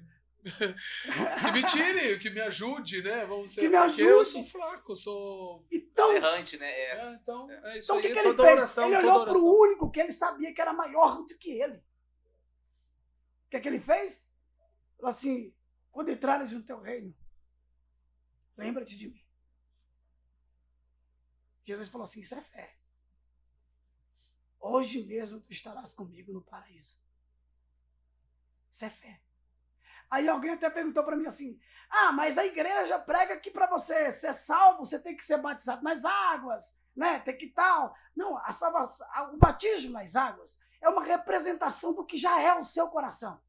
me tire, que me ajude, né? Vamos dizer, que me ajude. Porque eu sou fraco, eu sou... Então, errante, né? Então, é isso então aí. O que ele toda fez? oração, Ele olhou para o único que ele sabia que era maior do que ele. O que ele fez? Falou assim, quando entrares no teu reino, lembra-te de mim. Jesus falou assim, isso é fé. Hoje mesmo tu estarás comigo no paraíso. Isso é fé. Aí alguém até perguntou para mim assim, mas a igreja prega que para você ser salvo, você tem que ser batizado nas águas, né? Tem que tal. Não, a salvação, o batismo nas águas é uma representação do que já é o seu coração.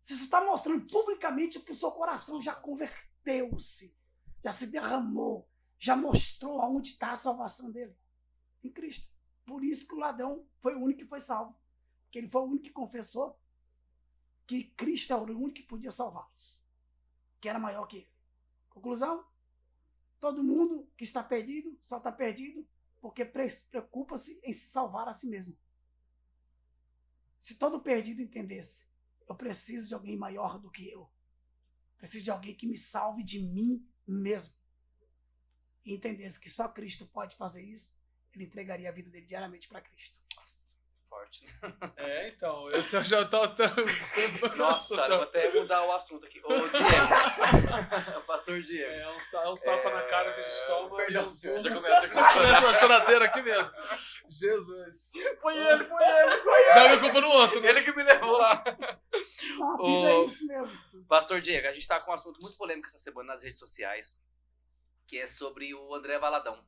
Você está mostrando publicamente que o seu coração já converteu-se, já se derramou, já mostrou aonde está a salvação dele. Em Cristo. Por isso que o ladrão foi o único que foi salvo. Porque ele foi o único que confessou que Cristo era o único que podia salvar. Que era maior que ele. Conclusão? Todo mundo que está perdido, só está perdido porque preocupa-se em se salvar a si mesmo. Se todo perdido entendesse, eu preciso de alguém maior do que eu. Preciso de alguém que me salve de mim mesmo. E entendesse que só Cristo pode fazer isso, ele entregaria a vida dele diariamente para Cristo. Nossa, forte, né? Então, eu já tô... Nossa, eu vou até mudar o assunto aqui. Ô, Diego. O pastor Diego. É uns tapas na cara que a gente toma. Perdão, e já começa começa uma choradeira aqui mesmo. Jesus. Foi ele. Já me culpa no outro, né? Ele que me levou lá. Não, a Bíblia é isso mesmo. Pastor Diego, a gente tá com um assunto muito polêmico essa semana nas redes sociais, que é sobre o André Valadão.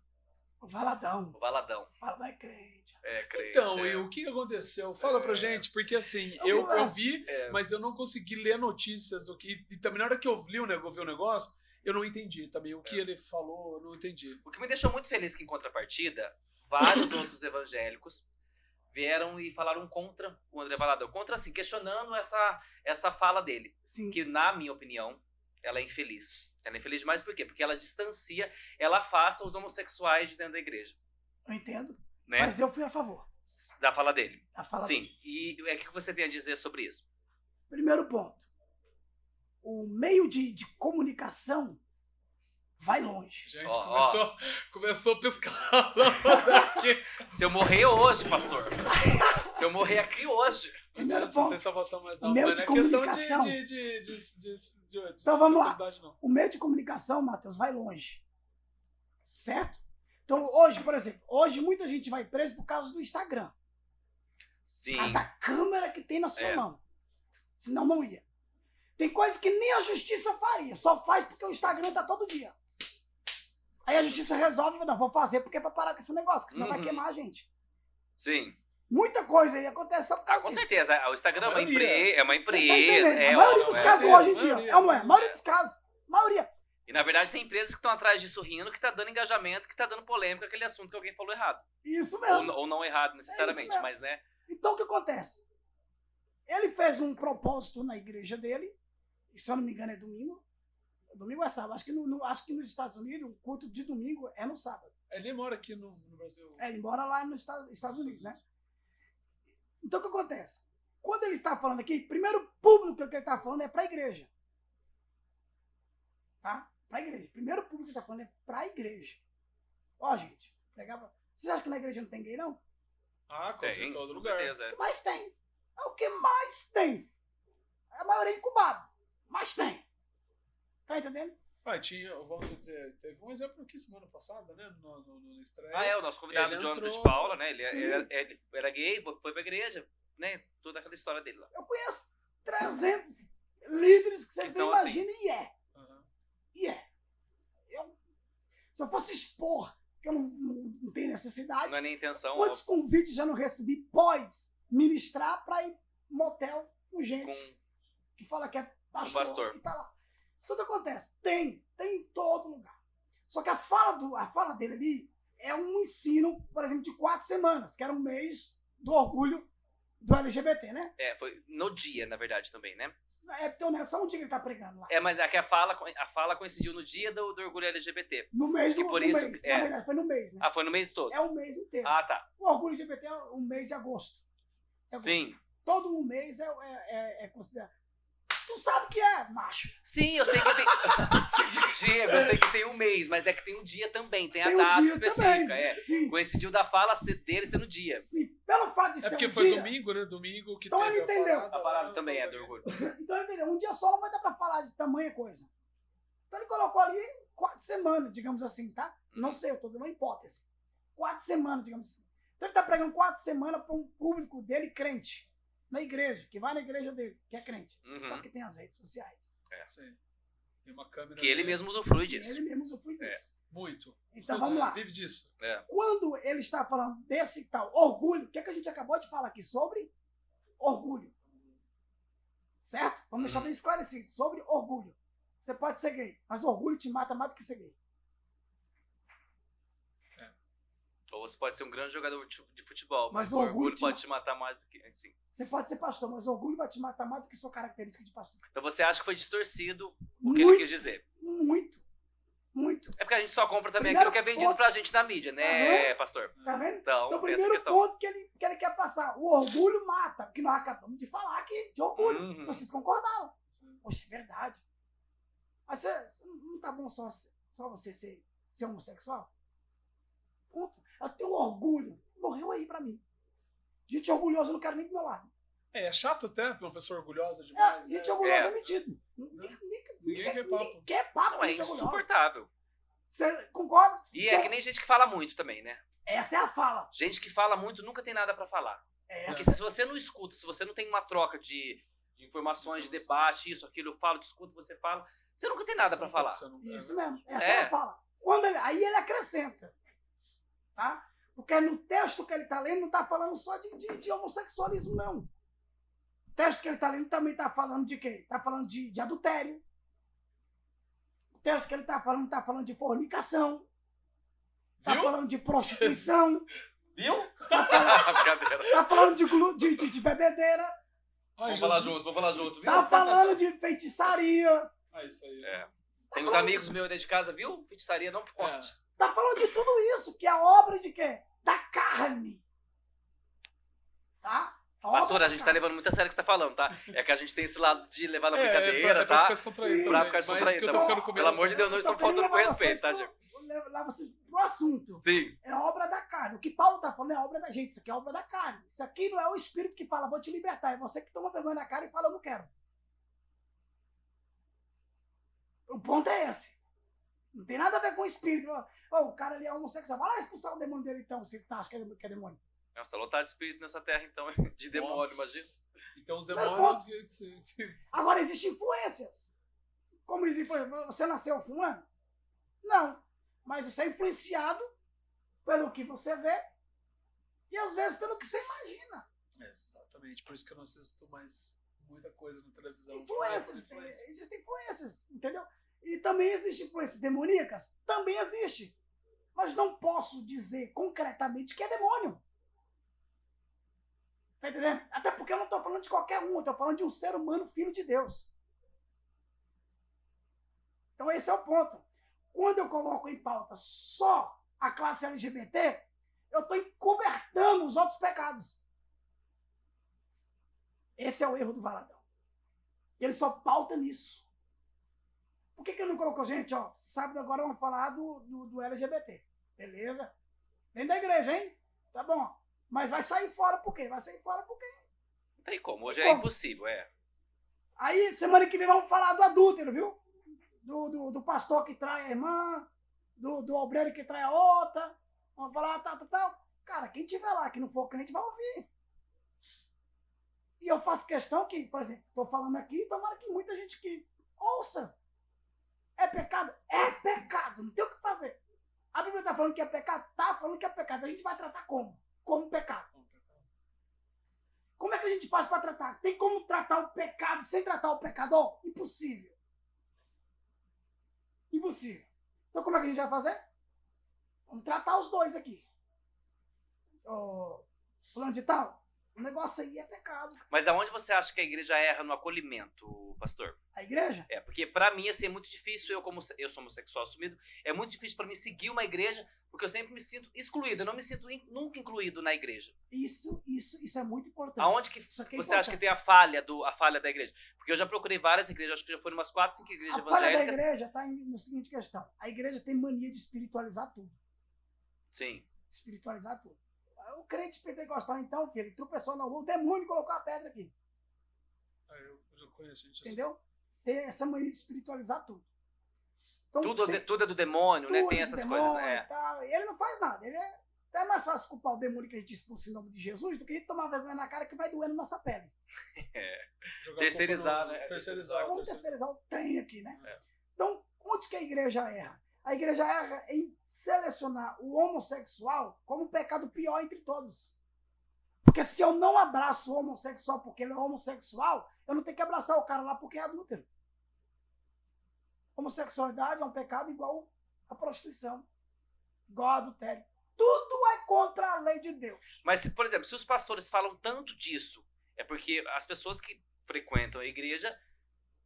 O Valadão. O Valadão. O Valadão é crente. É, crente. Então, e o que aconteceu? Fala pra gente, porque assim, eu vi, mas eu não consegui ler notícias do que. E também na hora que eu vi o negócio, eu não entendi também. O que ele falou, eu não entendi. O que me deixou muito feliz que, em contrapartida, vários outros evangélicos vieram e falaram contra o André Valadão. Contra, assim, questionando essa fala dele. Sim. Que, na minha opinião, ela é infeliz. Ela é infeliz demais por quê? Porque ela distancia, ela afasta os homossexuais de dentro da igreja. Eu entendo. Né? Mas eu fui a favor. Da fala dele. Da fala Sim. dele. E o que você tem a dizer sobre isso? Primeiro ponto. O meio de comunicação vai longe. Gente, Ó, começou a piscar. Se eu morrer hoje, pastor. Se eu morrer aqui hoje. Primeiro Não ponto. tem salvação mais não. O meio Não de é questão comunicação. de Então vamos lá. sexualidade, não. O meio de comunicação, Matheus, vai longe. Certo? Então hoje, por exemplo, muita gente vai preso por causa do Instagram. Sim. Por causa da câmera que tem na sua É. mão. Senão não ia. Tem coisas que nem a justiça faria. Só faz porque o Instagram tá todo dia. Aí a justiça resolve, não, vou fazer porque é pra parar com esse negócio, que senão vai Uhum. queimar a gente. Sim. Muita coisa aí acontece só por causa Com disso. certeza. O Instagram é uma maioria. empresa. É uma Você tá empresa. entendendo? A maioria dos casos hoje em dia. maioria. É ou não é? A maioria dos casos. Maioria. E na verdade tem empresas que estão atrás disso rindo, que tá dando engajamento, que tá dando polêmica aquele assunto que alguém falou errado. Isso mesmo. Ou não errado necessariamente, mesmo. mas né. Então o que acontece? Ele fez um propósito na igreja dele, e se eu não me engano é domingo. Domingo é sábado. Acho que nos Estados Unidos o culto de domingo é no sábado. Ele mora aqui no Brasil. Ele mora lá nos Estados Unidos, né? Então o que acontece? Quando ele está falando aqui, primeiro público que ele está falando é para a igreja. Tá? Para a igreja. Primeiro público que ele está falando é para a igreja. Ó, gente, pegava. Vocês acham que na igreja não tem gay, não? Ah, com certeza, em todo com lugar. certeza. É. Mas tem. É o que mais tem. A maioria é incubado. Mas tem. Tá entendendo? Tinha, vamos dizer, teve um exemplo aqui semana passada, né? No estreia. Ah, é, o nosso convidado, Ele Jonathan entrou- de Paula, né? Ele Sim. era gay, foi pra igreja, né? Toda aquela história dele lá. Eu conheço 300 líderes que vocês Então, não assim, imaginam e é. Aham. E é. Se eu fosse expor, que eu não tenho necessidade, Não é nem intenção. quantos convites já não recebi pós ministrar para ir motel com gente Com que fala que é pastor, pastor. e tá lá. Então o que acontece? Tem em todo lugar. Só que a fala dele ali é um ensino, por exemplo, de 4 semanas, que era um mês do orgulho do LGBT, né? foi no dia, na verdade, também, né? Então não é só um dia que ele tá pregando lá. É, mas é que a fala coincidiu no dia do orgulho LGBT. No mês que do por no isso mês. é. Na verdade, foi no mês, né? Ah, foi no mês todo? É o mês inteiro. Ah, tá. O orgulho LGBT é o mês de agosto. É agosto. Sim. Todo o mês é considerado. Tu sabe que é macho. Sim, eu sei que tem. Diego, eu sei que tem um mês, mas é que tem um dia também, tem a Tem um data dia específica. também. É. Sim. Coincidiu da fala dele ser no dia. Sim. Pelo fato de É ser porque um foi dia, domingo, né? Domingo que Então teve ele entendeu. A parada também é do orgulho. Então ele entendeu. Um dia só não vai dar pra falar de tamanha coisa. Então ele colocou ali 4 semanas, digamos assim, tá? Não sei, eu tô dando uma hipótese. 4 semanas, digamos assim. Então ele tá pregando 4 semanas para um público dele crente. Na igreja, que vai na igreja dele, que é crente. Uhum. Só que tem as redes sociais. Sim. Tem uma câmera. Que ele dele. mesmo usufrui E disso. ele mesmo usufrui disso. Muito. Então vamos lá. Vive disso. É. Quando ele está falando desse tal orgulho, o que, é que a gente acabou de falar aqui sobre orgulho? Certo? Vamos deixar bem esclarecido. Sobre orgulho. Você pode ser gay, mas orgulho te mata mais do que ser gay. Ou você pode ser um grande jogador de futebol, Mas mas o o orgulho orgulho te pode te matar mais do que. Assim. Você pode ser pastor, mas orgulho vai te matar mais do que sua característica de pastor. Então você acha que foi distorcido o que ele quis dizer? Muito. Muito. É porque a gente só compra também Primeiro aquilo que é vendido ponto- pra gente na mídia, né, pastor? Tá vendo? Então, Então, o tem essa primeiro questão. ponto que ele quer passar, o orgulho mata, porque nós acabamos de falar aqui de orgulho. Uhum. Vocês concordaram. Poxa, é verdade. Mas não tá bom só você ser homossexual? Ponto. Eu tenho orgulho. Morreu aí pra mim. Gente orgulhosa eu não quero nem do meu lado. É chato até pra uma pessoa orgulhosa É, demais. gente né? orgulhosa é metido. Ninguém quer papo. Ninguém quer papo Não, com é gente orgulhosa. insuportável. Você concorda? E é Então, que nem gente que fala muito também, né? essa é a fala. Gente que fala muito nunca tem nada pra falar. Porque Essa. se você não escuta, se você não tem uma troca de informações, de debate, isso, aquilo, eu falo, discuto, você fala, você nunca tem nada pra falar. Isso mesmo. Essa É. é a fala. Aí ele acrescenta. Tá? Porque no texto que ele está lendo não está falando só de homossexualismo, não. O texto que ele está lendo também está falando de quê? Está falando de adultério. O texto que ele está falando de fornicação. Está falando de prostituição. Viu? Tá falando de bebedeira. Vamos falar junto, viu? Tá falando de feitiçaria. Isso aí. Tem uns amigos meus dentro de casa, viu? Feitiçaria não pode. Tá falando de tudo isso, que é obra de quê? Da carne. Tá? Pastor, a gente tá levando muito a sério o que você tá falando, tá? É que a gente tem esse lado de levar na brincadeira, pra tá? ficar descontraído. Pra ficar descontraído. Que eu tô ficando com medo. Pelo amor de Deus, não estão faltando com respeito, tá, Diego? Levar vocês pro assunto. Sim. É obra da carne. O que Paulo tá falando é obra da gente. Isso aqui é obra da carne. Isso aqui não é o Espírito que fala, vou te libertar. É você que toma vergonha na cara e fala, eu não quero. O ponto é esse. Não tem nada a ver com o Espírito. O cara ali é homossexual. Vai lá expulsar o demônio dele então, se tá, acha que é demônio. Nossa, tá lotado de espírito nessa terra, então, de demônio, imagina. Então os demônios... Agora, existem influências. Como dizem, por exemplo, você nasceu fumando? Não. Mas isso é influenciado pelo que você vê e às vezes pelo que você imagina. Exatamente, por isso que eu não assisto mais muita coisa na televisão. Influências, existem influências, entendeu? E também existem influências demoníacas? Também existe. Mas não posso dizer concretamente que é demônio. Tá entendendo? Até porque eu não estou falando de qualquer um, eu estou falando de um ser humano, filho de Deus. Então esse é o ponto. Quando eu coloco em pauta só a classe LGBT, eu estou encobertando os outros pecados. Esse é o erro do Valadão. Ele só pauta nisso. Por que ele não colocou, gente, ó, sábado agora vamos falar do LGBT. Beleza? Dentro da igreja, hein? Tá bom. Mas vai sair fora por quê? Vai sair fora por quê? Não tem como, hoje é impossível, Aí, semana que vem vamos falar do adúltero, viu? Do pastor que trai a irmã, do obreiro que trai a outra. Vamos falar tal. Cara, quem tiver lá que não for crente vai ouvir. E eu faço questão que, por exemplo, estou falando aqui, tomara que muita gente que ouça. É pecado? É pecado, não tem o que fazer. A Bíblia está falando que é pecado? Está falando que é pecado. A gente vai tratar como? Como pecado. Como é que a gente faz para tratar? Tem como tratar o pecado sem tratar o pecador? Impossível. Impossível. Então como é que a gente vai fazer? Vamos tratar os dois aqui. Fulano de tal, o negócio aí é pecado. Mas aonde você acha que a igreja erra no acolhimento, pastor? A igreja? Porque pra mim, assim, é muito difícil, eu sou homossexual assumido, é muito difícil pra mim seguir uma igreja, porque eu sempre me sinto excluído, eu não me sinto nunca incluído na igreja. Isso é muito importante. Aonde que você acha que tem a falha da igreja? Porque eu já procurei várias igrejas, acho que já fui em umas 4, 5 igrejas evangélicas. A falha da igreja está no seguinte questão. A igreja tem mania de espiritualizar tudo. Sim. Espiritualizar tudo. O crente pentecostal, então, filho, tropeçou na rua, o demônio colocou a pedra aqui. Eu já conheço gente. Entendeu? Tem essa mania de espiritualizar tudo. Então, tudo é do demônio, né? Tem essas coisas. E ele não faz nada. Ele é até mais fácil culpar o demônio que a gente expulsa em nome de Jesus do que a gente tomar vergonha na cara que vai doendo nossa pele. Terceirizar, né? Vamos terceirizar o trem aqui, né? Então, onde que a igreja erra? A igreja erra em selecionar o homossexual como o pecado pior entre todos. Porque se eu não abraço o homossexual porque ele é homossexual, eu não tenho que abraçar o cara lá porque é adúltero. Homossexualidade é um pecado igual a prostituição, igual a adultério. Tudo é contra a lei de Deus. Mas, por exemplo, se os pastores falam tanto disso, é porque as pessoas que frequentam a igreja,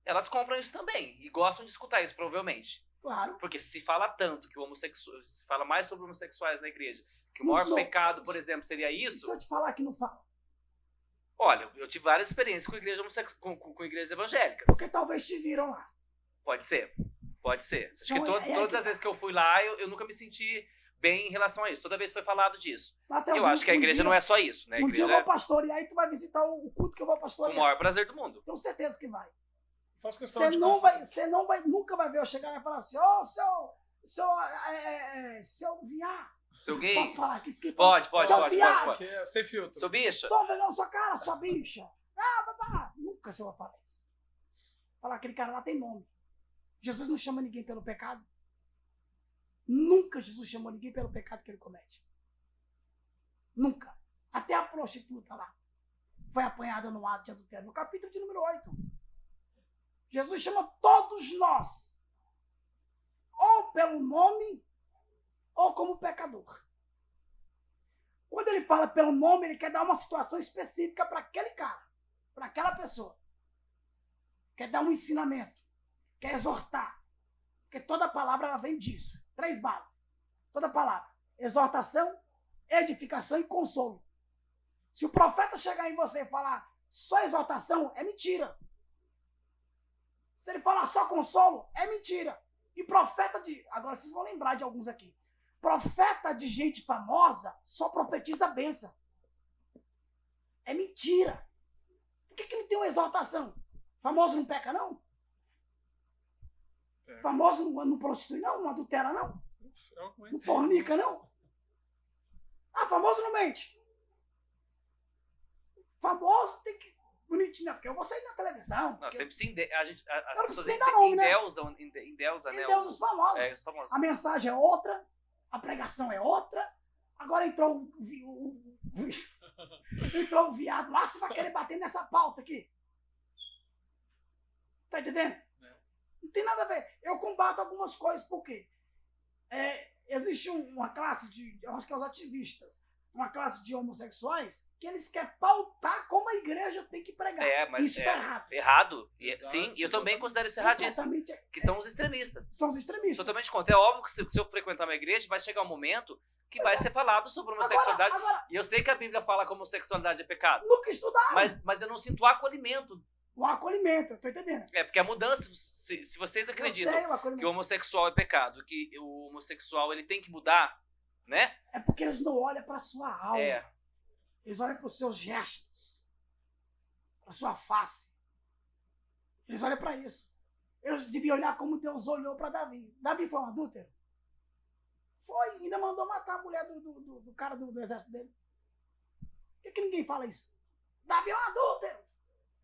elas compram isso também e gostam de escutar isso, provavelmente. Claro. Porque se fala tanto que se fala mais sobre homossexuais na igreja, que o maior pecado, por exemplo, seria isso. E se eu te falar que não fala? Olha, eu tive várias experiências com igrejas evangélicas. Porque talvez te viram lá. Pode ser. Acho que todas as vezes que eu fui lá, eu nunca me senti bem em relação a isso. Toda vez foi falado disso. Mateus, eu acho que a igreja não é só isso, né? Dia eu vou pastorear e tu vai visitar o culto que eu vou pastorear. Com o maior prazer do mundo. Tenho certeza que vai. Você nunca vai ver eu chegar lá e falar assim, seu viado. Seu gay? Posso falar aqui? Pode. Sem filtro. Seu bicha? Tô pegando sua cara, sua bicha. Nunca você vai falar isso. Falar aquele cara lá tem nome. Jesus não chama ninguém pelo pecado. Nunca Jesus chamou ninguém pelo pecado que ele comete. Nunca. Até a prostituta lá foi apanhada no ato de adultério, no capítulo de número 8. Jesus chama todos nós, ou pelo nome, ou como pecador. Quando ele fala pelo nome, ele quer dar uma situação específica para aquele cara, para aquela pessoa. Quer dar um ensinamento, quer exortar. Porque toda palavra ela vem disso. 3 bases. Toda palavra. Exortação, edificação e consolo. Se o profeta chegar em você e falar só exortação, é mentira. Se ele falar só consolo, é mentira. E profeta de... Agora vocês vão lembrar de alguns aqui. Profeta de gente famosa só profetiza bênção. É mentira. Por que não tem uma exortação? Famoso não peca, não? Famoso não prostitui, não? Não adultera, não? Não fornica, não? Ah, famoso não mente. Famoso tem que... Bonitinho, né? Porque eu vou sair na televisão. Não, sempre se as não pessoas precisa dar nome, né? endeusam, né? Endeusam os famosos. Os famosos. A mensagem é outra, a pregação é outra. Agora entrou entrou um viado lá, você vai querer bater nessa pauta aqui. Tá entendendo? Não tem nada a ver. Eu combato algumas coisas, porque existe uma classe de, eu acho que é os ativistas, uma classe de homossexuais, que eles querem pautar como a igreja tem que pregar. Mas isso tá errado. Errado. Exato, Sim, e eu também considero isso erradíssimo. Que são os extremistas. São os extremistas. Totalmente contra. É óbvio que se eu frequentar uma igreja, vai chegar um momento que vai ser falado sobre homossexualidade. Agora, e eu sei que a Bíblia fala que homossexualidade é pecado. nunca estudaram. Mas eu não sinto o acolhimento. O acolhimento, eu tô entendendo. Porque a mudança, se vocês acreditam Eu sei, o acolhimento. que o homossexual é pecado, que o homossexual ele tem que mudar, né? É porque eles não olham pra sua alma. Eles olham para os seus gestos, para a sua face. Eles olham para isso. Eles deviam olhar como Deus olhou para Davi. Davi foi um adúltero? Foi, ainda mandou matar a mulher do cara do exército dele. Por que ninguém fala isso? Davi é um adúltero.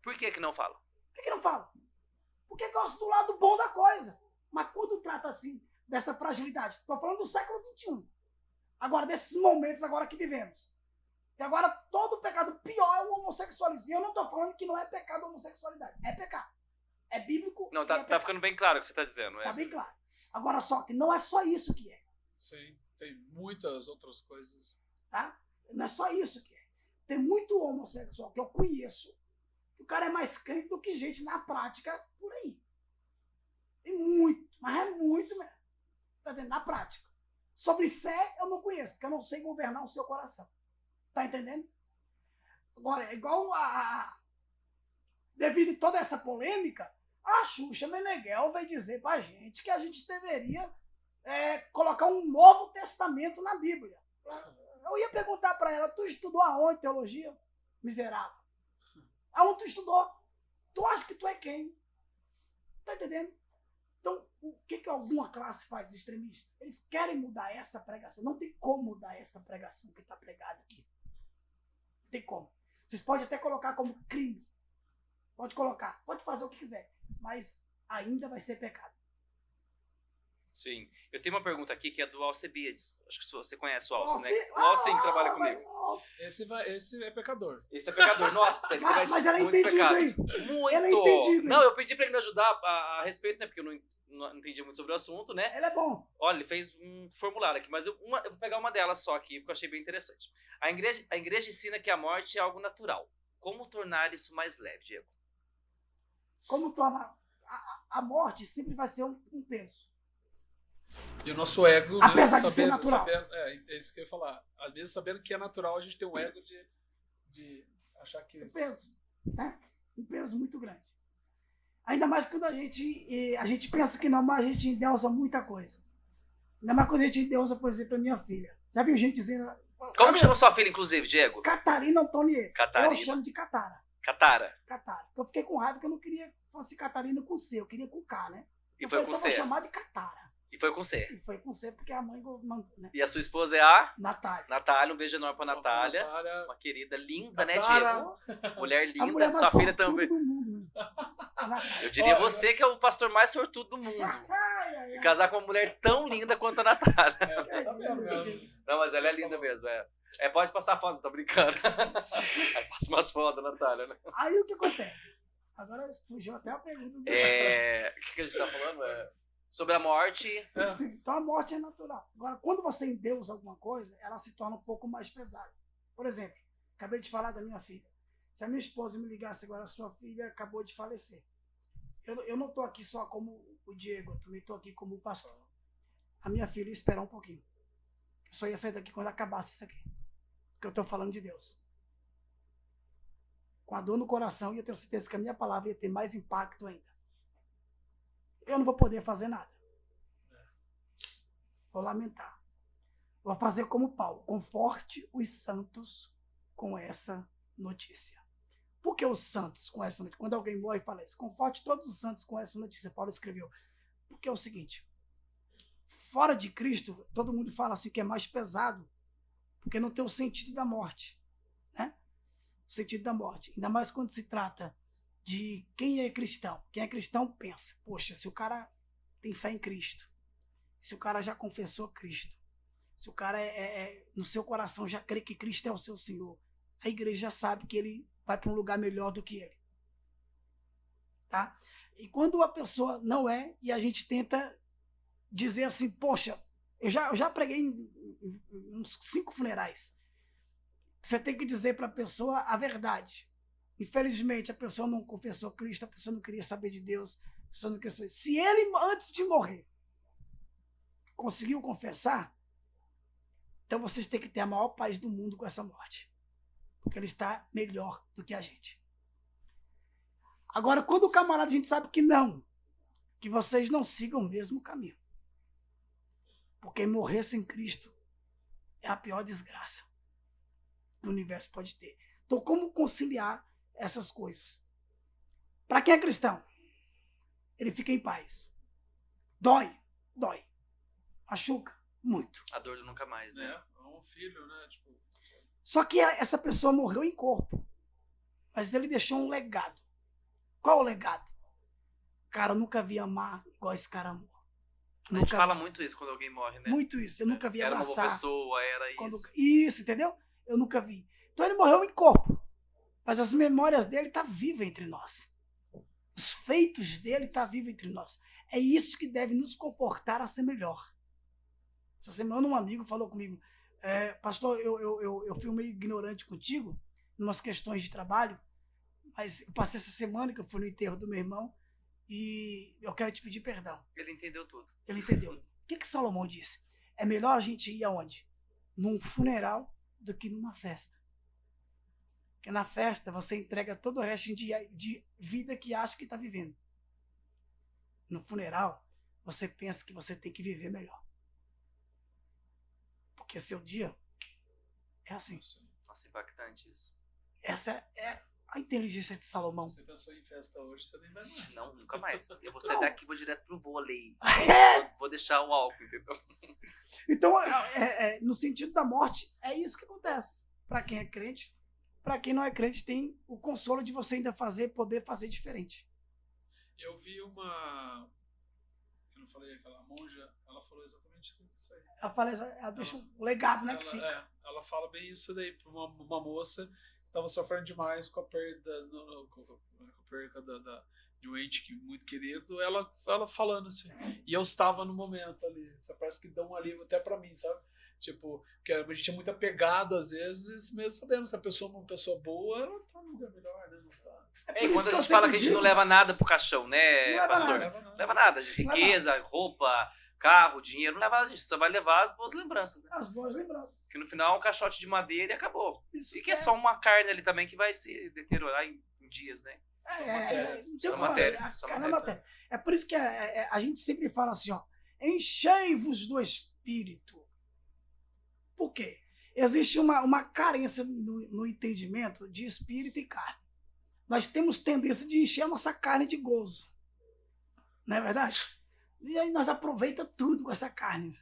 Por que não fala? Por que não fala? Porque gosta do lado bom da coisa. Mas quando trata assim, dessa fragilidade, estou falando do século XXI. Agora, desses momentos agora que vivemos. E agora, todo pecado pior é o homossexualismo. E eu não estou falando que não é pecado a homossexualidade. É pecado. É bíblico. Não, tá ficando bem claro o que você está dizendo. Tá bem claro. Agora, só que não é só isso que é. Sim, tem muitas outras coisas. Tá? Não é só isso que é. Tem muito homossexual que eu conheço. O cara é mais crente do que gente na prática por aí. Tem muito, mas é muito mesmo. Tá entendendo? Na prática. Sobre fé, eu não conheço, porque eu não sei governar o seu coração. Tá entendendo? Agora, é igual devido a toda essa polêmica, a Xuxa Meneghel veio dizer pra gente que a gente deveria colocar um Novo Testamento na Bíblia. Eu ia perguntar pra ela, tu estudou aonde teologia? Miserável. Aonde tu estudou? Tu acha que tu é quem? Tá entendendo? Então, o que alguma classe faz extremista? Eles querem mudar essa pregação. Não tem como mudar essa pregação que está pregada aqui. Não tem como. Vocês podem até colocar como crime. Pode colocar. Pode fazer o que quiser. Mas ainda vai ser pecado. Sim. Eu tenho uma pergunta aqui que é do Alcebiades. Acho que você conhece o Alce, né? O Alce Alce que trabalha comigo. Esse é pecador. Esse é pecador. Nossa, ele comete Mas ela é muitos entendido pecados. aí. Muito. Ela é entendido. Não, eu pedi pra ele me ajudar a respeito, né? Porque eu não entendi muito sobre o assunto, né? Ele é bom. Olha, ele fez um formulário aqui, mas eu vou pegar uma delas só aqui, porque eu achei bem interessante. A igreja ensina que a morte é algo natural. Como tornar isso mais leve, Diego? Como tornar... A morte sempre vai ser um peso. E o nosso ego, apesar né, de ser natural. é isso que eu ia falar. Às vezes, sabendo que é natural, a gente tem um ego de achar que... Um peso. Né? Um peso muito grande. Ainda mais quando a gente pensa que não, mas a gente endeusa muita coisa. Ainda mais quando a gente endeusa, por exemplo, a minha filha. Já viu gente dizendo... Como chama sua filha, inclusive, Diego? Catarina Antonieta. Catarina. Eu chamo de Catara. Catara. Catara. Porque eu fiquei com raiva que eu não queria que fosse Catarina com C, eu queria com K, né? E eu foi falei, com então C. vou chamar de Catara. E foi com C. E foi com C porque a mãe mandou, né? E a sua esposa é a? Natália. Natália, um beijo enorme pra Natália. Natália. Uma querida linda, Natara. né, Diego? Mulher A linda. mulher Sua mais filha sortuda também. do mundo. Né? Eu diria Olha, você que é o pastor mais sortudo do mundo. Ai, ai, ai. Casar com uma mulher tão linda quanto a Natália. Tá sabendo mesmo. Não, mas ela é linda mesmo, é. Pode passar foto, tô brincando. Aí passa umas fotos, Natália, né? Aí o que acontece? Agora fugiu até a pergunta do O que a gente tá falando? Sobre a morte. Então a morte é natural. Agora, quando você endeusa alguma coisa, ela se torna um pouco mais pesada. Por exemplo, acabei de falar da minha filha. Se a minha esposa me ligasse agora, sua filha acabou de falecer. Eu não estou aqui só como o Diego, eu também estou aqui como o pastor. A minha filha ia esperar um pouquinho. Eu só ia sair daqui quando acabasse isso aqui. Porque eu estou falando de Deus. Com a dor no coração, e eu tenho certeza que a minha palavra ia ter mais impacto ainda. Eu não vou poder fazer nada. Vou lamentar. Vou fazer como Paulo. Conforte os santos com essa notícia. Por que os santos com essa notícia? Quando alguém morre, fala isso. Conforte todos os santos com essa notícia. Paulo escreveu. Porque é o seguinte. Fora de Cristo, todo mundo fala assim que é mais pesado. Porque não tem o sentido da morte. Né? O sentido da morte. Ainda mais quando se trata de quem é cristão. Quem é cristão pensa, poxa, se o cara tem fé em Cristo, se o cara já confessou Cristo, se o cara no seu coração já crê que Cristo é o seu Senhor, a igreja sabe que ele vai para um lugar melhor do que ele. Tá? E quando a pessoa não é, e a gente tenta dizer assim, poxa, eu já preguei em uns 5 funerais. Você tem que dizer para a pessoa a verdade. Infelizmente, a pessoa não confessou Cristo, a pessoa não queria saber de Deus, a pessoa não queria saber. Se ele, antes de morrer, conseguiu confessar, então vocês têm que ter a maior paz do mundo com essa morte. Porque ele está melhor do que a gente. Agora, quando o camarada, a gente sabe que não, que vocês não sigam o mesmo caminho. Porque morrer sem Cristo é a pior desgraça que o universo pode ter. Então, como conciliar essas coisas? Para quem é cristão, ele fica em paz. Dói. Machuca muito. A dor do nunca mais, né? É um filho, né? Tipo... Só que essa pessoa morreu em corpo. Mas ele deixou um legado. Qual o legado? Cara, eu nunca vi amar igual esse cara amou. A gente fala muito isso quando alguém morre, né? Muito isso. Eu nunca vi abraçar. Era uma pessoa, era isso. Isso, entendeu? Eu nunca vi. Então ele morreu em corpo. Mas as memórias dele estão vivas entre nós. Os feitos dele estão vivos entre nós. É isso que deve nos confortar a ser melhor. Essa semana um amigo falou comigo, pastor, eu fui meio ignorante contigo, em umas questões de trabalho, mas eu passei essa semana que eu fui no enterro do meu irmão e eu quero te pedir perdão. Ele entendeu tudo. Ele entendeu. O que Salomão disse? É melhor a gente ir aonde? Num funeral do que numa festa. Porque na festa você entrega todo o resto de vida que acha que está vivendo. No funeral, você pensa que você tem que viver melhor. Porque seu dia é assim. Nossa, impactante isso. Essa é a inteligência de Salomão. Se você pensou em festa hoje, você nem vai mais. Não, nunca mais. Eu vou sair daqui e vou direto pro vôlei. Vou deixar o álcool, entendeu? Então, no sentido da morte, é isso que acontece. Para quem é crente, para quem não é crente, tem o consolo de você ainda poder fazer diferente. Eu vi uma... Eu não falei, aquela monja, ela falou exatamente isso aí. Ela deixa um legado, né, que fica. Ela fala bem isso daí para uma moça que estava sofrendo demais com a perda, de um ente muito querido, ela falando assim. E eu estava no momento ali. Parece que dá um alívio até para mim, sabe? Tipo, porque a gente é muito apegado às vezes, mesmo sabendo se a pessoa é uma pessoa boa, ela tá num lugar melhor, né? Não tá. Quando a gente fala que a gente não leva nada pro caixão, né, pastor? Não leva nada. De riqueza, roupa, carro, dinheiro, não leva nada disso. Só vai levar as boas lembranças, né? As boas lembranças. Que no final é um caixote de madeira e acabou. Isso e que é só uma carne ali também que vai se deteriorar em dias, né? Não tem o que matéria, fazer. A carne é matéria. É por isso que a gente sempre fala assim, ó. Enchei-vos do Espírito. Por quê? Existe uma carência no entendimento de espírito e carne. Nós temos tendência de encher a nossa carne de gozo. Não é verdade? E aí nós aproveitamos tudo com essa carne.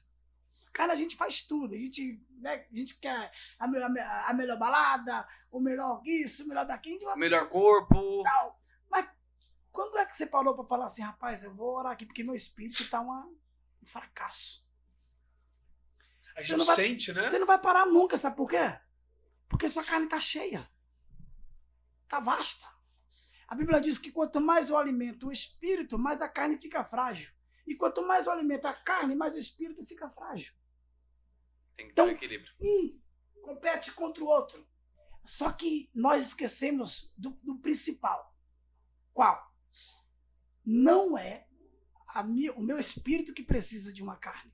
A carne a gente faz tudo. A gente quer a melhor balada, o melhor isso, o melhor daquilo. O melhor corpo. Tal. Mas quando é que você parou para falar assim, rapaz, eu vou orar aqui porque meu espírito está um fracasso? A gente sente, né? Você não vai parar nunca, sabe por quê? Porque sua carne está cheia. Está vasta. A Bíblia diz que quanto mais eu alimento o espírito, mais a carne fica frágil. E quanto mais eu alimento a carne, mais o espírito fica frágil. Tem que ter um equilíbrio. Compete contra o outro. Só que nós esquecemos do principal. Qual? Não é o meu espírito que precisa de uma carne.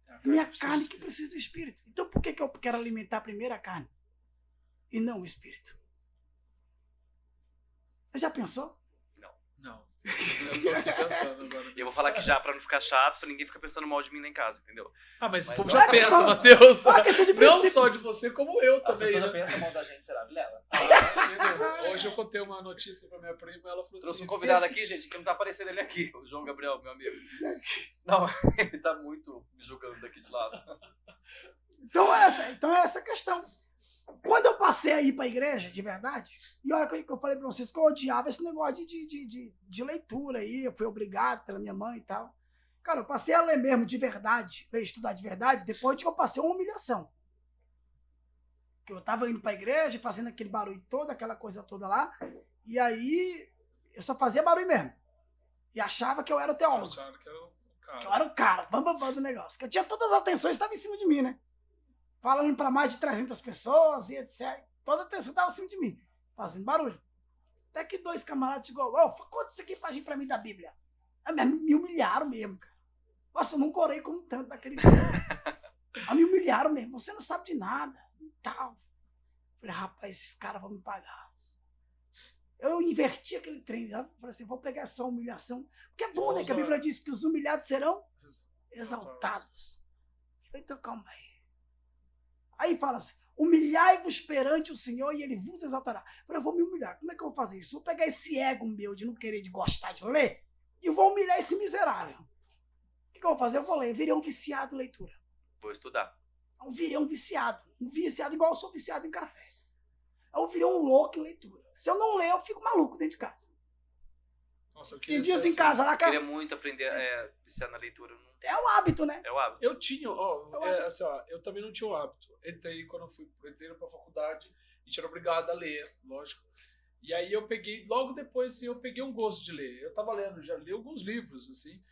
É a minha carne que precisa do espírito. Então por que eu quero alimentar primeiro a carne e não o espírito? Você já pensou? Não. Eu tô aqui pensando agora. E eu vou falar que já, pra não ficar chato, pra ninguém ficar pensando mal de mim lá em casa, entendeu? Mas o povo não já pensa, Matheus. É uma questão de Não princípio. só de você, como eu As também. pessoas Né? pensam mal da gente, será, Vilela? Hoje eu contei uma notícia pra minha prima, ela falou assim... Trouxe um convidado aqui, gente, que não tá aparecendo ele aqui, o João Gabriel, meu amigo. Não, ele tá muito me julgando daqui de lado. Então é essa a questão. Quando eu passei a ir para a igreja, de verdade, e olha que eu falei para vocês que eu odiava esse negócio de leitura aí, eu fui obrigado pela minha mãe e tal. Cara, eu passei a ler mesmo de verdade, estudar de verdade, depois de que eu passei uma humilhação. Que eu tava indo para a igreja, fazendo aquele barulho todo, aquela coisa toda lá, e aí eu só fazia barulho mesmo. E achava que eu era o teólogo. Acharam que era o cara. Que eu era o cara, bambambam do negócio. Que eu tinha todas as atenções, estava em cima de mim, né? Falando para mais de 300 pessoas e etc. Toda a atenção estava em cima de mim, fazendo barulho. Até que dois camaradas igual, conta isso aqui pra mim da Bíblia. Me humilharam mesmo, cara. Nossa, eu nunca orei como tanto daquele dia. Me humilharam mesmo. Você não sabe de nada e tal. Falei, rapaz, esses caras vão me pagar. Eu inverti aquele trem, sabe? Falei assim, vou pegar essa humilhação. Porque é bom, né? Que a Bíblia diz que os humilhados serão exaltados. Falei, então calma aí. Aí fala assim, humilhai-vos perante o Senhor e Ele vos exaltará. Eu falei, eu vou me humilhar. Como é que eu vou fazer isso? Vou pegar esse ego meu de não querer, de gostar de ler, e vou humilhar esse miserável. O que eu vou fazer? Eu vou ler. Eu virei um viciado em leitura. Vou estudar. Eu virei um viciado. Um viciado igual eu sou viciado em café. Eu virei um louco em leitura. Se eu não ler, eu fico maluco dentro de casa. Nossa, eu Tem dias em casa lá, Eu cara. queria muito aprender a viciar na leitura. É um hábito, né? É o hábito. Eu tinha, assim, eu também não tinha o hábito. Quando eu entrei pra faculdade, a gente era obrigado a ler, lógico. E aí eu peguei, logo depois, assim, eu peguei um gosto de ler. Eu tava lendo, já li alguns livros, assim.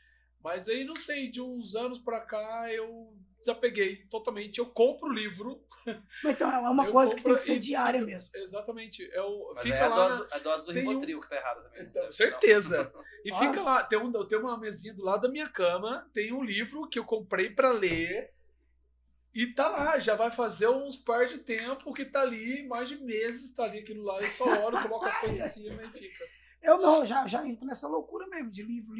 Mas aí, não sei, de uns anos pra cá, eu desapeguei totalmente. Eu compro o livro. Então é uma coisa que tem que ser diária mesmo. Exatamente. Mas Fica é lá. a dose do Rivotril que tá errada também. Então, certeza. E fica lá, eu tenho uma mesinha do lado da minha cama, tem um livro que eu comprei pra ler e tá lá, já vai fazer uns par de tempo que tá ali, mais de meses tá ali aquilo lá, eu só olho, coloco as coisas em cima e fica. Eu não, já entro nessa loucura mesmo, de livro.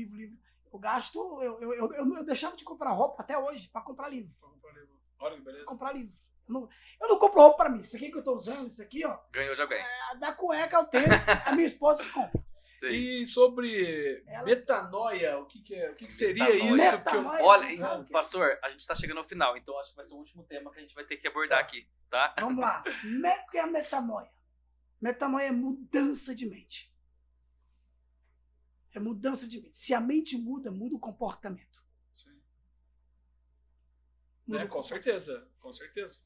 Eu gasto, eu deixava de comprar roupa até hoje pra comprar livro. Olha que beleza. Comprar livro. Eu não compro roupa pra mim. Isso aqui que eu tô usando, isso aqui, ó. Ganhou de alguém. Da cueca ao tênis, a minha esposa que compra. Sim. E sobre metanoia, o que seria Metanoia. isso? Metanoia. Olha, Sabe o que- pastor, a gente tá chegando ao final, então acho que vai ser o último tema que a gente vai ter que abordar aqui, tá? Vamos lá. O que é a metanoia? Metanoia é mudança de mente. É mudança de mente. Se a mente muda, muda o comportamento. Sim. Muda o Com certeza, com certeza.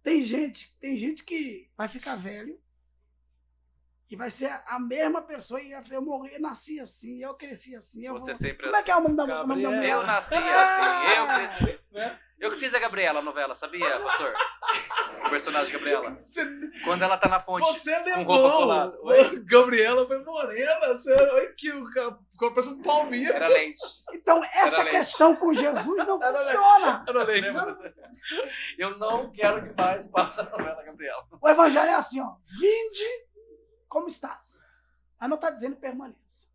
Tem gente que vai ficar velho e vai ser a mesma pessoa e vai dizer, eu nasci assim, eu cresci assim. Você sempre Como é que é o nome da Gabriel. mulher? Eu nasci assim, eu cresci. Né? Eu que fiz a Gabriela, a novela, sabia, pastor? O personagem Gabriela. Você, Quando ela tá na fonte você é com roupa colada. alemão. Gabriela foi morena. Olha que o cara parece um palmito. Era leite. Então, essa Era questão com Jesus não funciona. Era leite. Eu não quero que mais passe a novela Gabriela. O evangelho é assim, ó. Vinde como estás. Mas não está dizendo permaneça.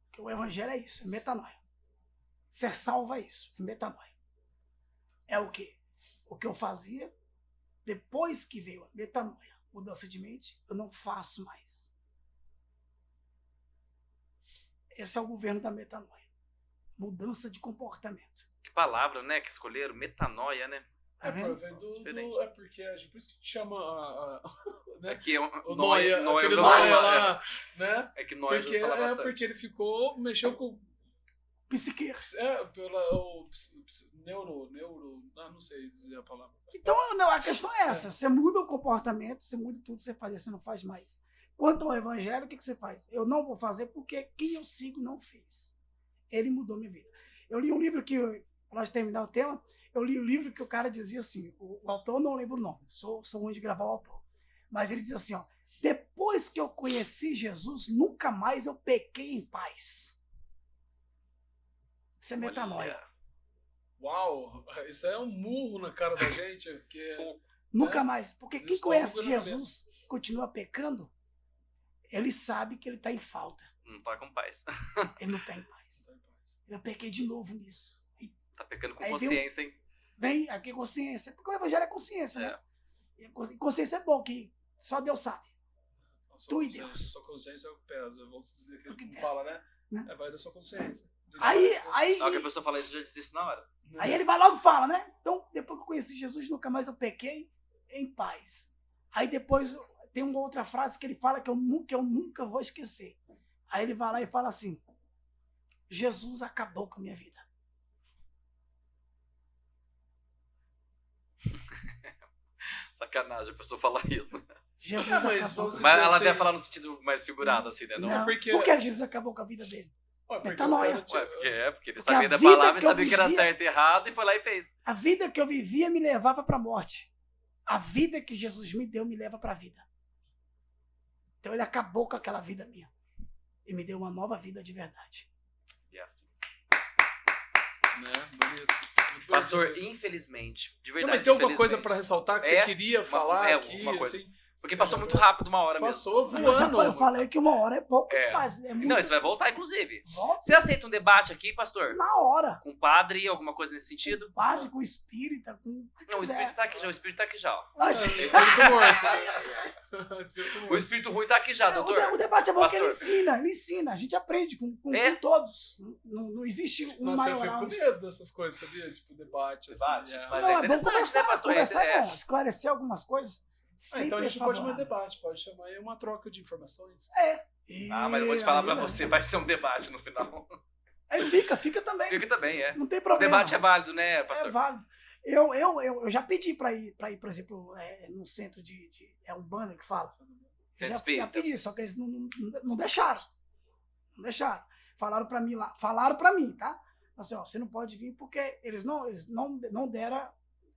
Porque o evangelho é isso, é metanoia. Ser salvo é isso, é metanoia. É o quê? O que eu fazia depois que veio a metanoia, mudança de mente, eu não faço mais. Esse é o governo da metanoia. Mudança de comportamento. Que palavra, né, que escolheram? Metanoia, né? Tá vendo? É porque por isso que te chama né? É que o Noia aquele já Noia falou lá, bastante. né? É que Noia Porque, já fala bastante. porque ele mexeu com Psiqueiro. Não sei dizer a palavra. Então, não, a questão é essa. Você muda o comportamento, você muda tudo que você fazia, você não faz mais. Quanto ao evangelho, o que você faz? Eu não vou fazer porque quem eu sigo não fez. Ele mudou minha vida. Eu li um livro que, para nós terminar o tema, eu li um livro que o cara dizia assim, o autor, não lembro o nome, sou ruim de gravar o autor, mas ele dizia assim, ó, depois que eu conheci Jesus, nunca mais eu pequei em paz. Isso é metanoia. Uau, isso é um murro na cara da gente. Porque, nunca mais, porque quem conhece Jesus continua pecando, ele sabe que ele está em falta. Não tá com paz. Ele não está em paz. Eu pequei de novo nisso. Tá pecando com consciência, hein? Bem, aqui consciência. Porque o evangelho é consciência, né? E consciência é bom, que só Deus sabe. Tu e Deus. Sua consciência pesa. Vamos dizer que não fala, né? Vai da sua consciência. Aí que a pessoa fala isso, já disse isso na hora. Aí ele vai logo e fala, né? Então, depois que eu conheci Jesus, nunca mais eu pequei em paz. Aí depois tem uma outra frase que ele fala que eu nunca vou esquecer. Aí ele vai lá e fala assim, Jesus acabou com a minha vida. Sacanagem a pessoa falar isso, né? Jesus acabou. Mas ela deve falar no sentido mais figurado, assim, né? Não, porque... Por que Jesus acabou com a vida dele? Metanoia. Porque ele sabia da palavra, sabia que era certo e errado e foi lá e fez. A vida que eu vivia me levava para a morte. A vida que Jesus me deu me leva para a vida. Então ele acabou com aquela vida minha. E me deu uma nova vida de verdade. Yes. Né? Bonito. Pastor, infelizmente, de verdade. Mas tem alguma coisa para ressaltar que você queria falar aqui? Assim, porque passou muito rápido, uma hora passou mesmo. Voando. Eu falei que uma hora é pouco demais. É muito... Não, isso vai voltar, inclusive. Volta. Você aceita um debate aqui, pastor? Na hora. Com o padre, alguma coisa nesse sentido? Com o padre, com o espírita, com o que Não, quiser. O espírito tá aqui já, ó. Espírito morto. O espírito ruim tá aqui já, doutor. O debate é bom, porque ele ensina. A gente aprende com todos. Não existe um maioral. Eu fico com medo dessas coisas, sabia? Tipo, debate. Mas não, é interessante, conversar, né, pastor? Conversar é bom. Esclarecer algumas coisas. Então a gente pode chamar debate, pode chamar aí uma troca de informações. Mas eu vou te falar pra você, vai ser um debate no final. Aí fica também. Fica também, Não tem problema. O debate é válido, né, pastor? É válido. Eu já pedi pra ir, por exemplo, num centro de é um banda que fala. Já pedi, só que eles não deixaram. Não deixaram. Falaram pra mim, tá? Assim, ó, você não pode vir porque eles não deram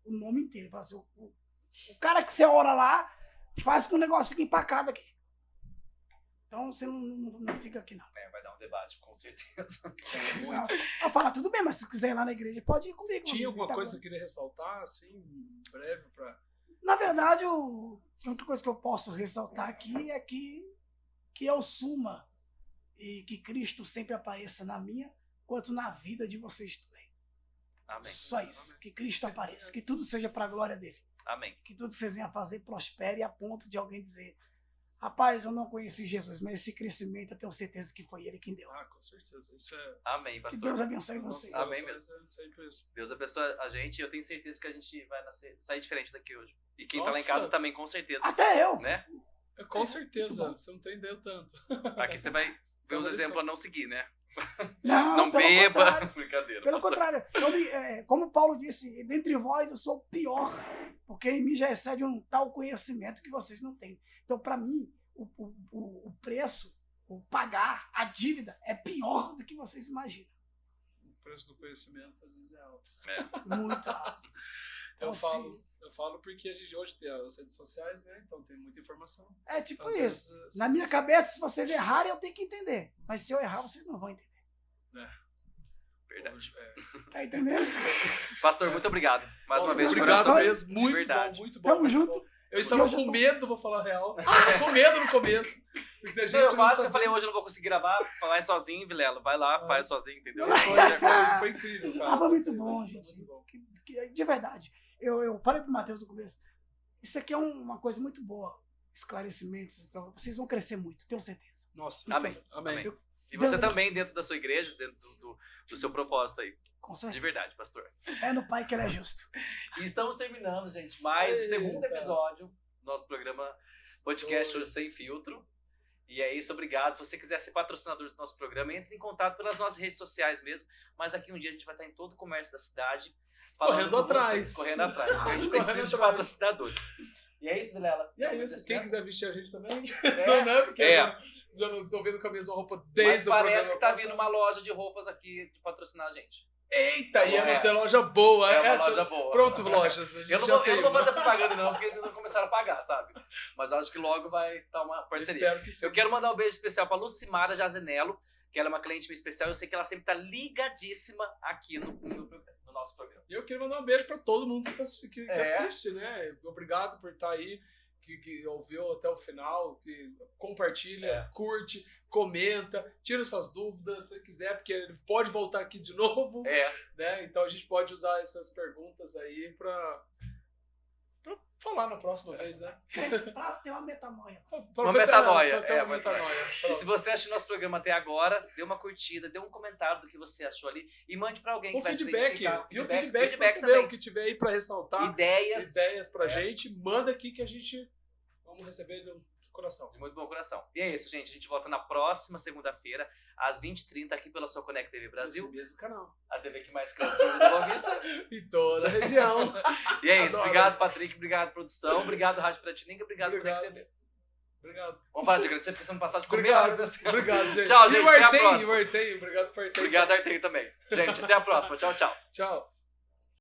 o nome inteiro. Falaram assim, o cara que você ora lá faz com que o negócio fique empacado aqui. Então você não fica aqui, não. Vai dar um debate, com certeza. Eu falo, tudo bem, mas se quiser ir lá na igreja, pode ir comigo. Tinha alguma coisa que eu queria ressaltar, assim, breve? Na verdade, a única coisa que eu posso ressaltar aqui é que eu suma e que Cristo sempre apareça na minha, quanto na vida de vocês também. Amém. Só isso. Que Cristo apareça. Que tudo seja para a glória dele. Amém. Que tudo que vocês venham a fazer prospere a ponto de alguém dizer, rapaz, eu não conheci Jesus, mas esse crescimento eu tenho certeza que foi ele quem deu. Com certeza. Isso é... Amém, pastor. Que Deus abençoe vocês. Amém mesmo. Deus abençoe a gente e eu tenho certeza que a gente vai sair diferente daqui hoje. E quem tá lá em casa também, com certeza. Até eu. Né? Com certeza. Você não entendeu tanto. Aqui você vai ver os exemplos a não seguir, né? Não beba. Brincadeira. Pelo contrário. Como Paulo disse, dentre vós eu sou o pior, porque em mim já excede um tal conhecimento que vocês não têm. Então, para mim, o preço, o pagar, a dívida é pior do que vocês imaginam. O preço do conhecimento às vezes é alto. Muito alto. Então, eu falo porque a gente hoje tem as redes sociais, né? Então tem muita informação. É tipo então, isso. Na minha cabeça, se vocês errarem, eu tenho que entender. Mas se eu errar, vocês não vão entender. Verdade. Tá entendendo? Pastor, muito obrigado. Mais uma vez. Obrigado mesmo. Muito bom, muito bom. Tamo junto. Eu estava com medo, vou falar a real. Eu estava com medo no começo. Porque a gente eu falei, hoje eu não vou conseguir gravar. Vai sozinho, Vilela. Vai lá, faz sozinho, entendeu? Foi incrível, cara. Foi muito bom, gente. De verdade. Eu falei pro Matheus no começo, isso aqui é uma coisa muito boa, esclarecimentos, então vocês vão crescer muito, tenho certeza. Nossa, amém. E você também dentro da sua igreja, dentro do seu propósito aí. Com certeza. De verdade, pastor. Fé no Pai que ele é justo. E estamos terminando, gente, mais o segundo episódio do nosso programa Podcast Hoje Sem Filtro. E é isso, obrigado. Se você quiser ser patrocinador do nosso programa, entre em contato pelas nossas redes sociais mesmo. Mas daqui um dia a gente vai estar em todo o comércio da cidade. Correndo atrás. Correndo atrás. Porque a gente Correndo precisa de atrás. patrocinadores. E é isso, Vilela. E é isso. Quem quiser vestir a gente também, É. né? Porque É. já não tô vendo com a mesma roupa Mas desde o programa. parece que tá passado. vindo uma loja de roupas aqui de patrocinar a gente. Eita, e É. não tem loja boa. É uma loja boa. Pronto, lojas. A gente Eu não, já vou, tem eu não vou uma. fazer propaganda não, porque eles não começaram a pagar, sabe? Mas acho que logo vai estar uma parceria. Espero que sim. Eu quero mandar um beijo especial pra Lucimara Jazenello, que ela é uma cliente minha especial. Eu sei que ela sempre tá ligadíssima aqui no nosso programa. E eu queria mandar um beijo pra todo mundo que É. assiste, né? Obrigado por estar aí, que ouviu até o final, que compartilha, curte, comenta, tira suas dúvidas se quiser, porque ele pode voltar aqui de novo, né? Então a gente pode usar essas perguntas aí pra falar na próxima vez, né? Pra ter uma metanoia. Uma metanoia. Pra ter uma metanoia. E se você achou nosso programa até agora, dê uma curtida, dê um comentário do que você achou ali e mande pra alguém que Um vai se feedback. identificar. E o feedback pra você ver também. o que tiver aí pra ressaltar. Ideias Pra gente, manda aqui que a gente vamos receber do coração. de muito bom coração. E é isso, gente. A gente volta na próxima segunda-feira, às 20h30, aqui pela sua Conect TV Brasil. Esse mesmo canal. A TV que mais cansa do Boa Vista. Em toda a região. E é isso. Adoro. Obrigado, Patrick. Obrigado, produção. Obrigado, Rádio Piratininga. Obrigado, Conect TV. Obrigado. Vamos parar de agradecer, porque você não passar de comer. Obrigado, gente. Tchau, E gente. o Até a Artem, próxima. obrigado por Artem. Obrigado, Arthur, também. Gente, até a próxima. Tchau, tchau. Tchau.